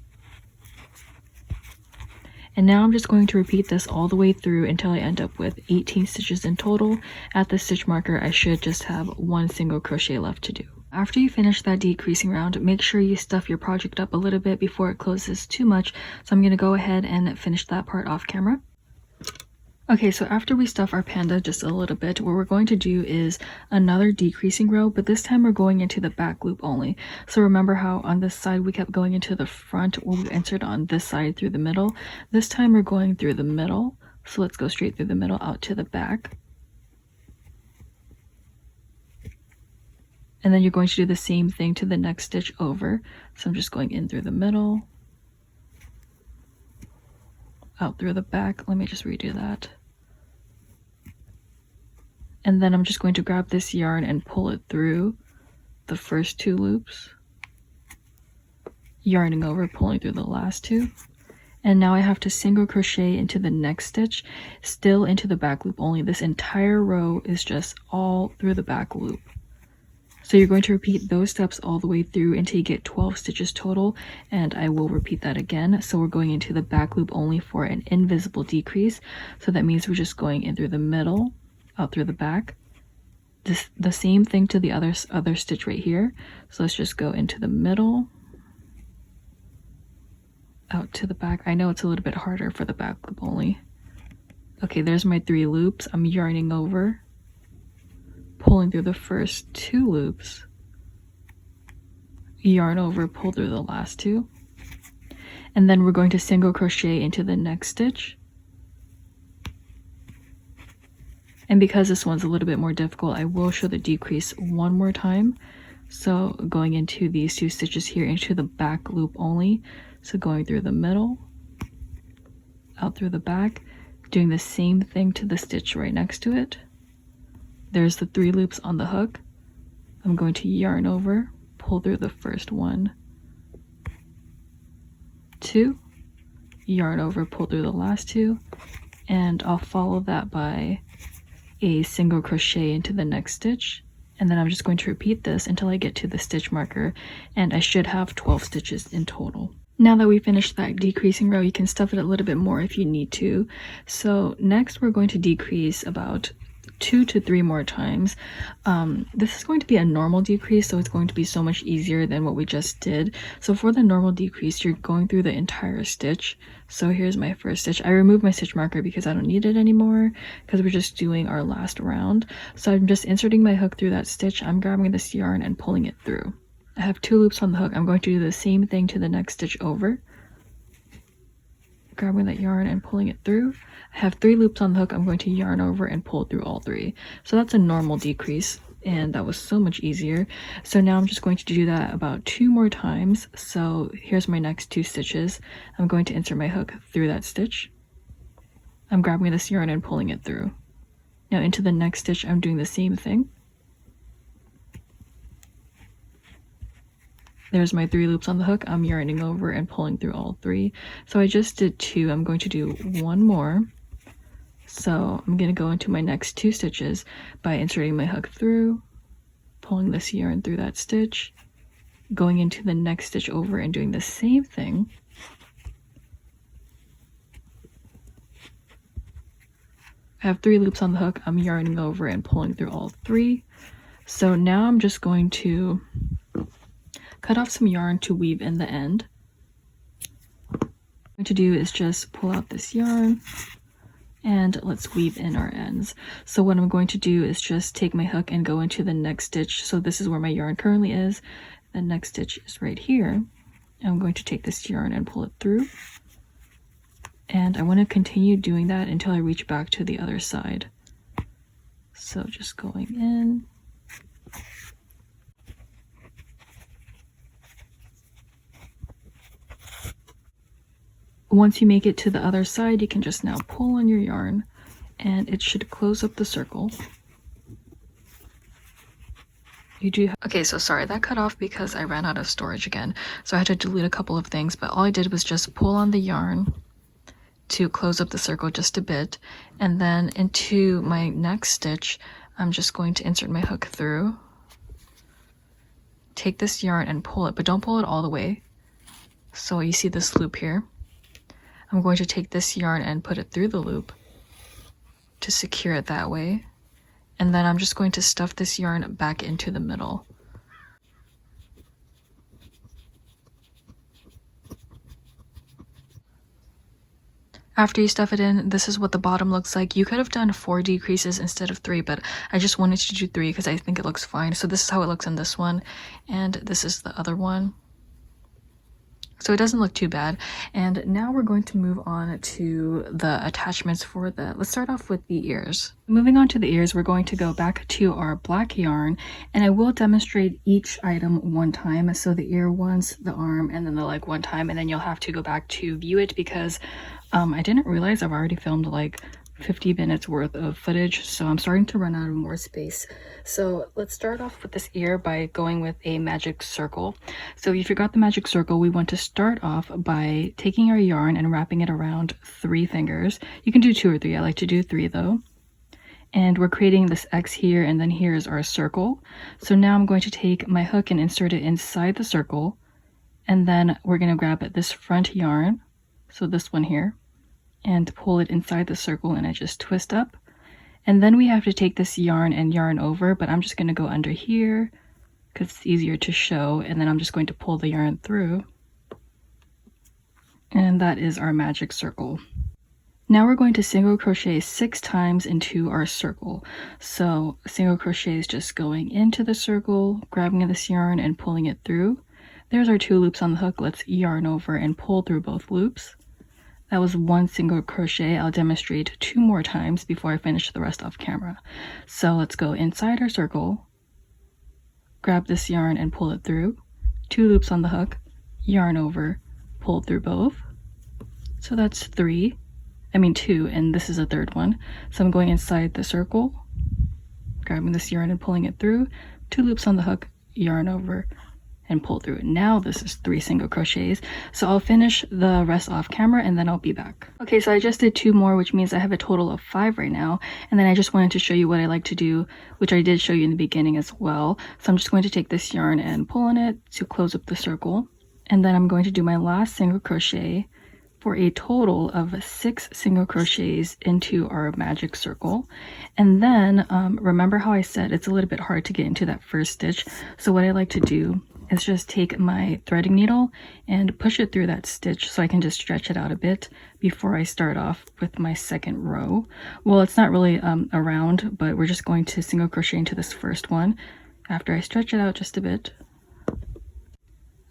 And now I'm just going to repeat this all the way through until I end up with 18 stitches in total. At the stitch marker, I should just have 1 single crochet left to do. After you finish that decreasing round, make sure you stuff your project up a little bit before it closes too much. So I'm going to go ahead and finish that part off camera. Okay, so after we stuff our panda just a little bit, what we're going to do is another decreasing row, but this time we're going into the back loop only. So remember how on this side we kept going into the front, where we entered on this side through the middle. This time we're going through the middle. So let's go straight through the middle out to the back. And then you're going to do the same thing to the next stitch over. So I'm just going in through the middle, out through the back. Let me just redo that. And then I'm just going to grab this yarn and pull it through the first 2 loops, yarning over, pulling through the last 2. And now I have to single crochet into the next stitch, still into the back loop only. This entire row is just all through the back loop. So you're going to repeat those steps all the way through until you get 12 stitches total, and I will repeat that again. So we're going into the back loop only for an invisible decrease. So that means we're just going in through the middle, out through the back. The same thing to the other stitch right here. So let's just go into the middle, out to the back. I know it's a little bit harder for the back loop only. Okay, there's my 3 loops. I'm yarning over, pulling through the first 2 loops, yarn over, pull through the last 2, and then we're going to single crochet into the next stitch. And because this one's a little bit more difficult, I will show the decrease one more time. So going into these 2 stitches here into the back loop only. So going through the middle, out through the back, doing the same thing to the stitch right next to it. There's the 3 loops on the hook. I'm going to yarn over, pull through the first 1, 2, yarn over, pull through the last 2, and I'll follow that by a single crochet into the next stitch, and then I'm just going to repeat this until I get to the stitch marker, and I should have 12 stitches in total. Now that we finished that decreasing row, you can stuff it a little bit more if you need to. So next we're going to decrease about 2 to 3 more times. This is going to be a normal decrease, so it's going to be so much easier than what we just did. So for the normal decrease, you're going through the entire stitch. So here's my first stitch. I removed my stitch marker because I don't need it anymore because we're just doing our last round. So I'm just inserting my hook through that stitch. I'm grabbing this yarn and pulling it through. I have 2 loops on the hook. I'm going to do the same thing to the next stitch over. Grabbing that yarn and pulling it through. I have 3 loops on the hook. I'm going to yarn over and pull through all 3. So that's a normal decrease, and that was so much easier. So now I'm just going to do that about 2 more times. So here's my next 2 stitches. I'm going to insert my hook through that stitch. I'm grabbing this yarn and pulling it through. Now into the next stitch, I'm doing the same thing. There's my 3 loops on the hook. I'm yarning over and pulling through all 3. So I just did 2. I'm going to do 1 more. So I'm going to go into my next 2 stitches by inserting my hook through, pulling this yarn through that stitch, going into the next stitch over and doing the same thing. I have 3 loops on the hook. I'm yarning over and pulling through all 3. So now I'm just going to cut off some yarn to weave in the end. What I'm going to do is just pull out this yarn and let's weave in our ends. So what I'm going to do is just take my hook and go into the next stitch. So this is where my yarn currently is. The next stitch is right here. I'm going to take this yarn and pull it through. And I want to continue doing that until I reach back to the other side. So just going in. Once you make it to the other side, you can just now pull on your yarn and it should close up the circle. Okay, so sorry, that cut off because I ran out of storage again. So I had to delete a couple of things, but all I did was just pull on the yarn to close up the circle just a bit. And then into my next stitch, I'm just going to insert my hook through. Take this yarn and pull it, but don't pull it all the way. So you see this loop here. I'm going to take this yarn and put it through the loop to secure it that way. And then I'm just going to stuff this yarn back into the middle. After you stuff it in, this is what the bottom looks like. You could have done 4 decreases instead of 3, but I just wanted to do 3 because I think it looks fine. So this is how it looks in this one, and this is the other one. So it doesn't look too bad. And now we're going to move on to the attachments for let's start off with the ears. Moving on to the ears, we're going to go back to our black yarn, and I will demonstrate each item one time. So the ear once, the arm, and then the leg one time, and then you'll have to go back to view it because I didn't realize I've already filmed like 50 minutes worth of footage, so I'm starting to run out of more space. So let's start off with this ear by going with a magic circle. So if you forgot the magic circle, we want to start off by taking our yarn and wrapping it around 3 fingers. You can do 2 or 3. I like to do 3 though. And we're creating this X here, and then here is our circle. So now I'm going to take my hook and insert it inside the circle, and then we're going to grab this front yarn, so this one here, and pull it inside the circle, and I just twist up. And then we have to take this yarn and yarn over, but I'm just going to go under here because it's easier to show, and then I'm just going to pull the yarn through. And that is our magic circle. Now we're going to single crochet 6 times into our circle. So single crochet is just going into the circle, grabbing this yarn and pulling it through. There's our 2 loops on the hook. Let's yarn over and pull through both loops. That was 1 single crochet. I'll demonstrate 2 more times before I finish the rest off camera. So let's go inside our circle, grab this yarn and pull it through. 2 loops on the hook, yarn over, pull through both. So that's 2, and this is a 3rd one. So I'm going inside the circle, grabbing this yarn and pulling it through. 2 loops on the hook, yarn over, and pull through. Now this is 3 single crochets. So I'll finish the rest off camera and then I'll be back. Okay, so I just did 2 more, which means I have a total of 5 right now. And then I just wanted to show you what I like to do, which I did show you in the beginning as well. So I'm just going to take this yarn and pull on it to close up the circle. And then I'm going to do my last single crochet for a total of 6 single crochets into our magic circle. And then remember how I said it's a little bit hard to get into that first stitch, so what I like to do is just take my threading needle and push it through that stitch so I can just stretch it out a bit before I start off with my second row. Well, it's not really a round, but we're just going to single crochet into this first one after I stretch it out just a bit.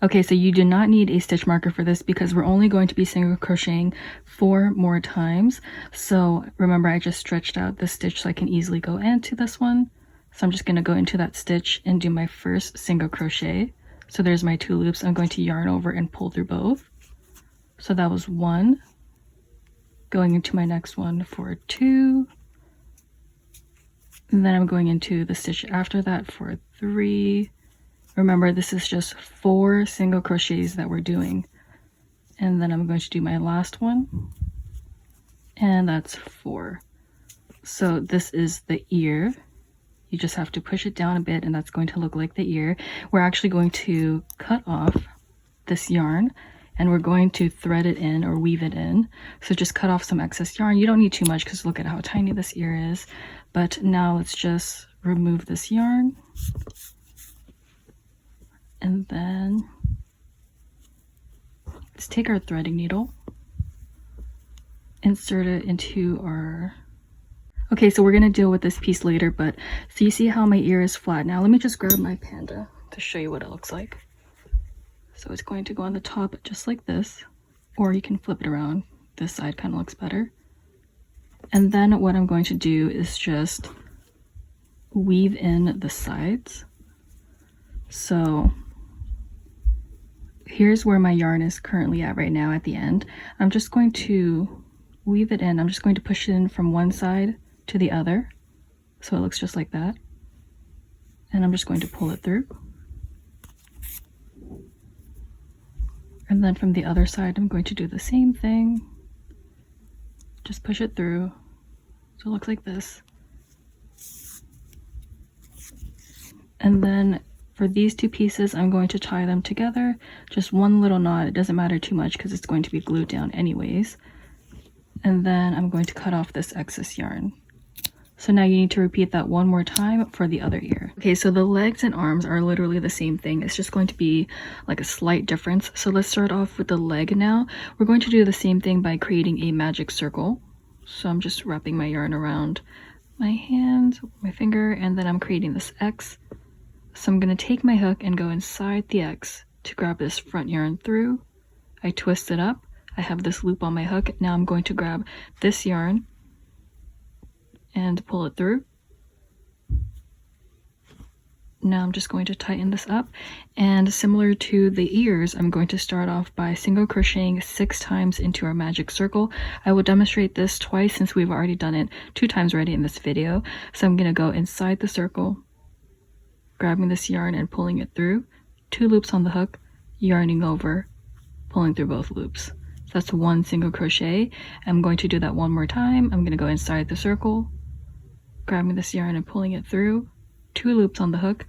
Okay, so you do not need a stitch marker for this because we're only going to be single crocheting 4 more times. So remember, I just stretched out the stitch so I can easily go into this one. So I'm just going to go into that stitch and do my first single crochet. So there's my 2 loops. I'm going to yarn over and pull through both. So that was 1. Going into my next one for 2. And then I'm going into the stitch after that for 3. Remember, this is just 4 single crochets that we're doing. And then I'm going to do my last one. And that's 4. So this is the ear. You just have to push it down a bit and that's going to look like the ear. We're actually going to cut off this yarn and we're going to thread it in or weave it in. So just cut off some excess yarn. You don't need too much because look at how tiny this ear is. But now let's just remove this yarn. And then let's take our threading needle, insert it into our... Okay, so we're going to deal with this piece later, but so you see how my ear is flat. Now let me just grab my panda to show you what it looks like. So it's going to go on the top just like this, or you can flip it around. This side kind of looks better. And then what I'm going to do is just weave in the sides. So here's where my yarn is currently at right now at the end. I'm just going to weave it in. I'm just going to push it in from one side to the other. So it looks just like that. And I'm just going to pull it through. And then from the other side, I'm going to do the same thing. Just push it through. So it looks like this. And then for these 2 pieces, I'm going to tie them together. Just one little knot. It doesn't matter too much because it's going to be glued down anyways. And then I'm going to cut off this excess yarn. So now you need to repeat that one more time for the other ear. Okay, so the legs and arms are literally the same thing. It's just going to be like a slight difference. So let's start off with the leg now. We're going to do the same thing by creating a magic circle. So I'm just wrapping my yarn around my hand, my finger, and then I'm creating this X. So I'm going to take my hook and go inside the X to grab this front yarn through. I twist it up. I have this loop on my hook. Now I'm going to grab this yarn and pull it through. Now I'm just going to tighten this up, and similar to the ears, I'm going to start off by single crocheting 6 times into our magic circle. I will demonstrate this twice since we've already done it 2 times already in this video. So I'm going to go inside the circle, grabbing this yarn and pulling it through, 2 loops on the hook, yarning over, pulling through both loops. So that's 1 single crochet. I'm going to do that one more time. I'm going to go inside the circle, grabbing this yarn and pulling it through, 2 loops on the hook,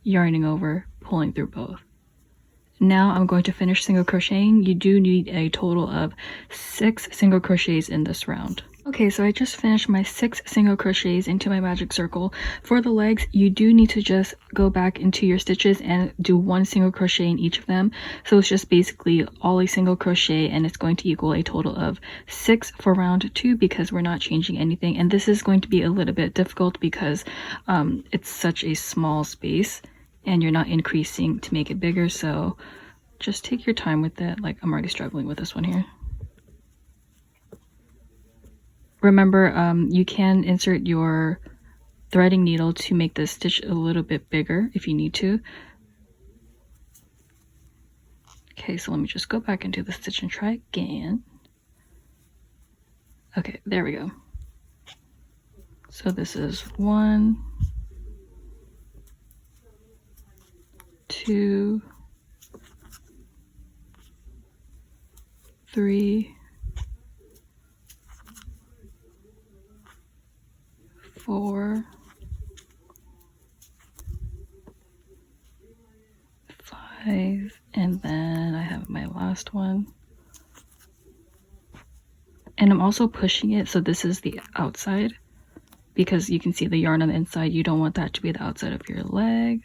yarning over, pulling through both. Now I'm going to finish single crocheting. You do need a total of 6 single crochets in this round. Okay, so I just finished my 6 single crochets into my magic circle. For the legs, you do need to just go back into your stitches and do 1 single crochet in each of them. So it's just basically all a single crochet, and it's going to equal a total of 6 for round 2 because we're not changing anything. And this is going to be a little bit difficult because it's such a small space and you're not increasing to make it bigger. So just take your time with it. Like, I'm already struggling with this one here. Remember, you can insert your threading needle to make the stitch a little bit bigger if you need to. Okay, so let me just go back into the stitch and try again. Okay, there we go. So this is 1, 2, 3, 4, 5, and then I have my last one. And I'm also pushing it, so this is the outside, because you can see the yarn on the inside. You don't want that to be the outside of your leg.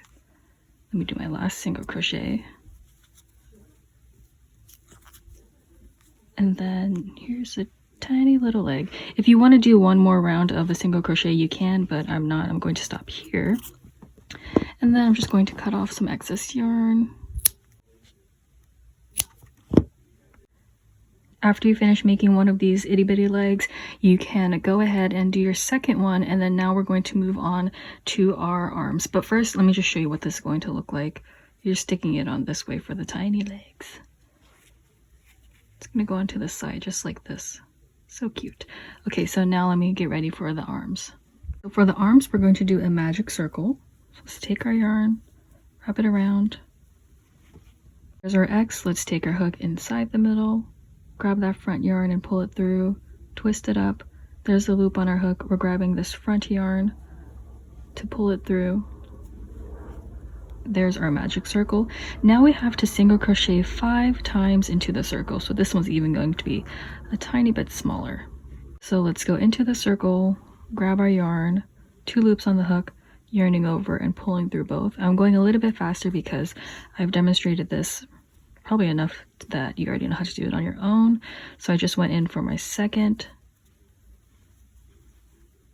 Let me do my last single crochet. And then here's a tiny little leg. If you want to do one more round of a single crochet, you can, but I'm not. I'm going to stop here. And then I'm just going to cut off some excess yarn. After you finish making one of these itty bitty legs, you can go ahead and do your second one, and then now we're going to move on to our arms. But first, let me just show you what this is going to look like. You're sticking it on this way for the tiny legs. It's going to go onto the side just like this. So cute. Okay, so now let me get ready for the arms. So for the arms, we're going to do a magic circle. So let's take our yarn, wrap it around. There's our X. Let's take our hook inside the middle. Grab that front yarn and pull it through, twist it up. There's the loop on our hook. We're grabbing this front yarn to pull it through. There's our magic circle. Now we have to single crochet 5 times into the circle. So this one's even going to be a tiny bit smaller. So let's go into the circle, grab our yarn, 2 loops on the hook, yarning over and pulling through both. I'm going a little bit faster because I've demonstrated this probably enough that you already know how to do it on your own. So I just went in for my second,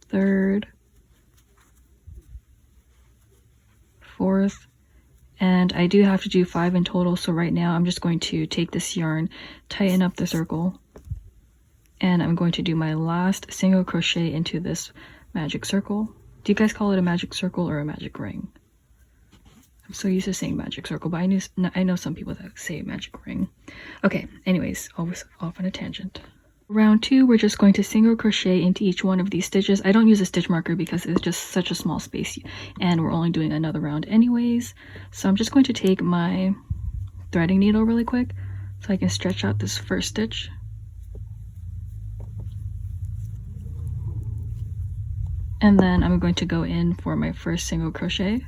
third, fourth, and I do have to do 5 in total. So right now I'm just going to take this yarn, tighten up the circle, and I'm going to do my last single crochet into this magic circle. Do you guys call it a magic circle or a magic ring? I'm so used to saying magic circle, but I know some people that say magic ring. Okay, anyways, always off on a tangent. Round 2, we're just going to single crochet into each one of these stitches. I don't use a stitch marker because it's just such a small space and we're only doing another round anyways. So I'm just going to take my threading needle really quick so I can stretch out this first stitch. And then I'm going to go in for my first single crochet.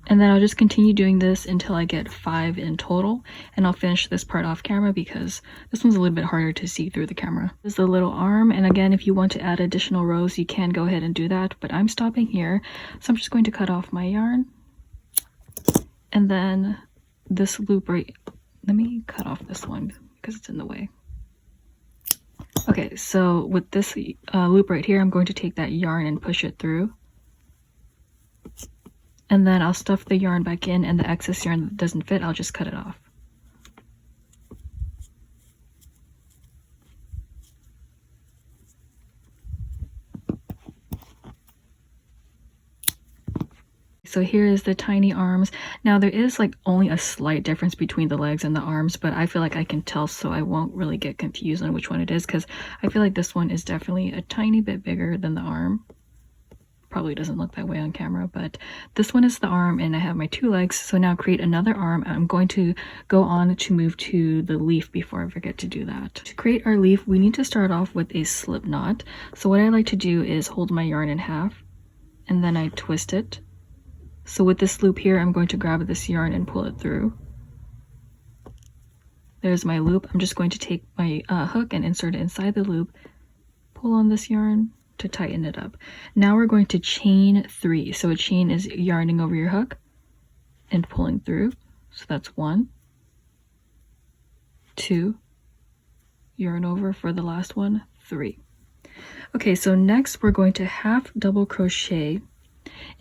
And then I'll just continue doing this until I get 5 in total, and I'll finish this part off camera because this one's a little bit harder to see through the camera. This is the little arm, and again, if you want to add additional rows, you can go ahead and do that, but I'm stopping here. So I'm just going to cut off my yarn, and then this loop right, let me cut off this one because it's in the way. Okay, so with this loop right here, I'm going to take that yarn and push it through. And then I'll stuff the yarn back in, and the excess yarn that doesn't fit, I'll just cut it off. So here is the tiny arms. Now there is like only a slight difference between the legs and the arms, but I feel like I can tell, so I won't really get confused on which one it is, because I feel like this one is definitely a tiny bit bigger than the arm. Probably doesn't look that way on camera, but this one is the arm, and I have my 2 legs. So now create another arm. I'm going to go on to move to the leaf before I forget to do that. To create our leaf, we need to start off with a slip knot. So what I like to do is hold my yarn in half, and then I twist it. So with this loop here, I'm going to grab this yarn and pull it through. There's my loop. I'm just going to take my hook and insert it inside the loop, pull on this yarn to tighten it up. Now we're going to chain 3. So a chain is yarning over your hook and pulling through. So that's 1, 2, yarn over for the last one, 3. Okay, so next we're going to half double crochet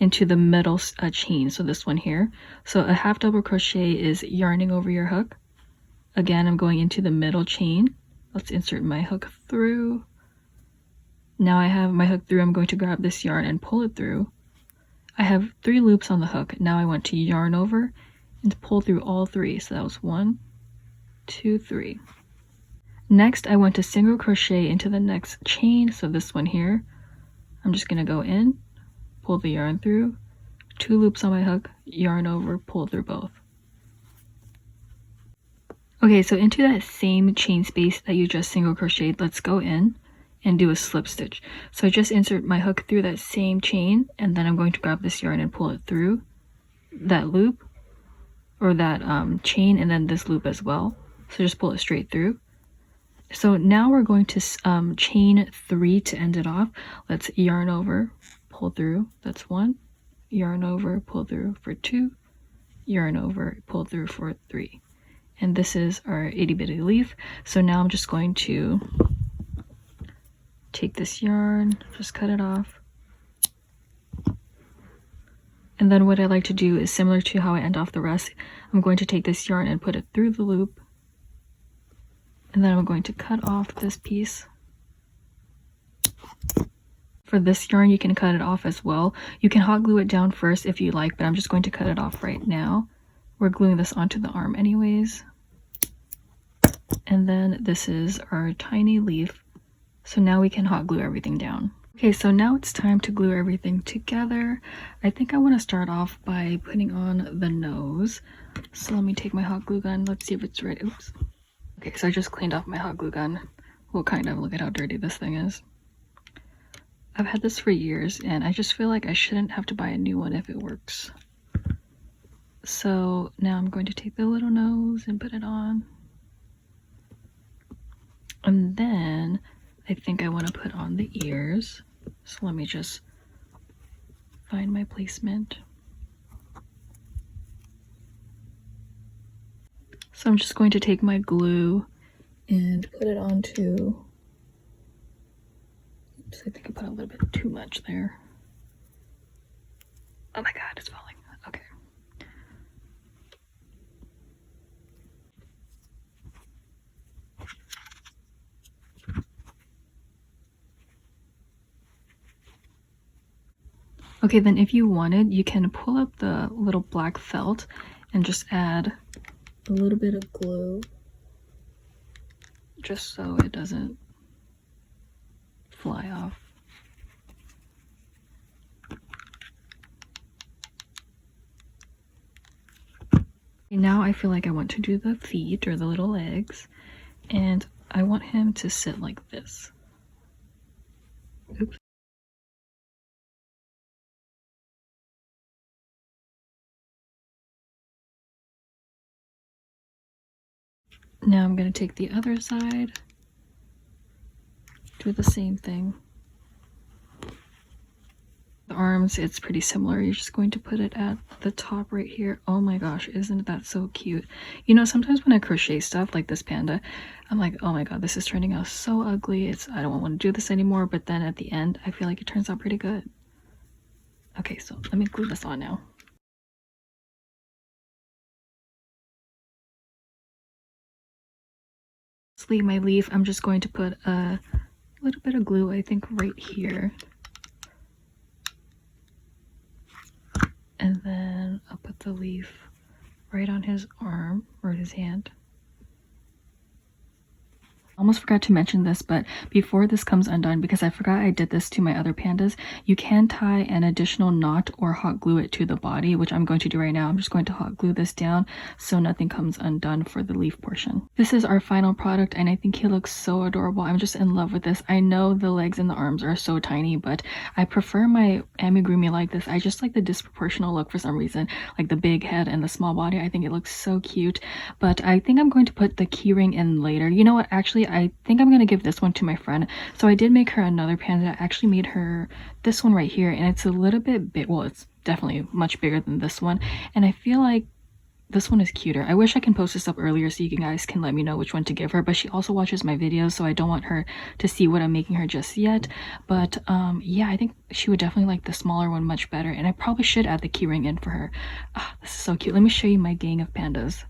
into the middle chain, so this one here. So a half double crochet is yarning over your hook. Again, I'm going into the middle chain. Let's insert my hook through. Now I have my hook through. I'm going to grab this yarn and pull it through. I have 3 loops on the hook. Now I want to yarn over and pull through all 3. So that was 1, 2, 3. Next, I want to single crochet into the next chain. So this one here, I'm just going to go in, pull the yarn through, 2 loops on my hook, yarn over, pull through both. Okay, so into that same chain space that you just single crocheted, let's go in and do a slip stitch. So I just insert my hook through that same chain, and then I'm going to grab this yarn and pull it through, that loop or that chain, and then this loop as well. So just pull it straight through. So now we're going to chain 3 to end it off. Let's yarn over, pull through, that's 1, yarn over, pull through for 2, yarn over, pull through for 3. And this is our itty bitty leaf. So now I'm just going to take this yarn, just cut it off. And then what I like to do is similar to how I end off the rest. I'm going to take this yarn and put it through the loop. And then I'm going to cut off this piece. For this yarn, you can cut it off as well. You can hot glue it down first if you like, but I'm just going to cut it off right now. We're gluing this onto the arm anyways. And then this is our tiny leaf. So now we can hot glue everything down. Okay, so now it's time to glue everything together. I think I want to start off by putting on the nose. So let me take my hot glue gun. Let's see if it's ready. Oops. Okay, so I just cleaned off my hot glue gun. Well, kind of. Look at how dirty this thing is. I've had this for years, and I just feel like I shouldn't have to buy a new one if it works. So now I'm going to take the little nose and put it on. And then I think I want to put on the ears. So let me just find my placement. So I'm just going to take my glue and put it onto, oops, I think I put a little bit too much there. Oh my god, it's falling. Okay. Okay, then if you wanted, you can pull up the little black felt and just add a little bit of glue just so it doesn't fly off. Now I feel like I want to do the feet or the little legs, and I want him to sit like this. Oops. Now I'm going to take the other side, do the same thing. The arms, it's pretty similar. You're just going to put it at the top right here. Oh my gosh, isn't that so cute? You know, sometimes when I crochet stuff like this panda, I'm like, oh my god, this is turning out so ugly. I don't want to do this anymore, but then at the end, I feel like it turns out pretty good. Okay, so let me glue this on now. My leaf, I'm just going to put a little bit of glue, I think right here, and then I'll put the leaf right on his arm or his hand. Almost forgot to mention this, but before this comes undone, because I forgot I did this to my other pandas, you can tie an additional knot or hot glue it to the body, which I'm going to do right now. I'm just going to hot glue this down so nothing comes undone for the leaf portion. This is our final product, and I think he looks so adorable. I'm just in love with this. I know the legs and the arms are so tiny, but I prefer my amigurumi like this. I just like the disproportional look for some reason, like the big head and the small body. I think it looks so cute, but I think I'm going to put the keyring in later. You know what, actually I think I'm gonna give this one to my friend. So I did make her another panda. I actually made her this one right here, and it's a little bit big. Well, it's definitely much bigger than this one, and I feel like this one is cuter. I wish I can post this up earlier so you guys can let me know which one to give her, but she also watches my videos, so I don't want her to see what I'm making her just yet. But yeah, I think she would definitely like the smaller one much better, and I probably should add the keyring in for her. This is so cute. Let me show you my gang of pandas.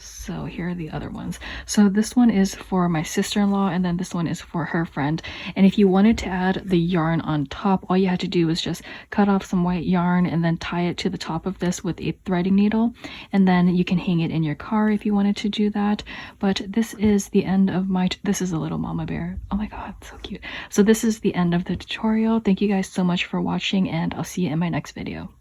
So here are the other ones. So this one is for my sister-in-law, and then this one is for her friend. And if you wanted to add the yarn on top, all you had to do is just cut off some white yarn and then tie it to the top of this with a threading needle, and then you can hang it in your car if you wanted to do that. But this is the end of my this is a little mama bear. Oh my god, so cute. So this is the end of the tutorial. Thank you guys so much for watching, and I'll see you in my next video.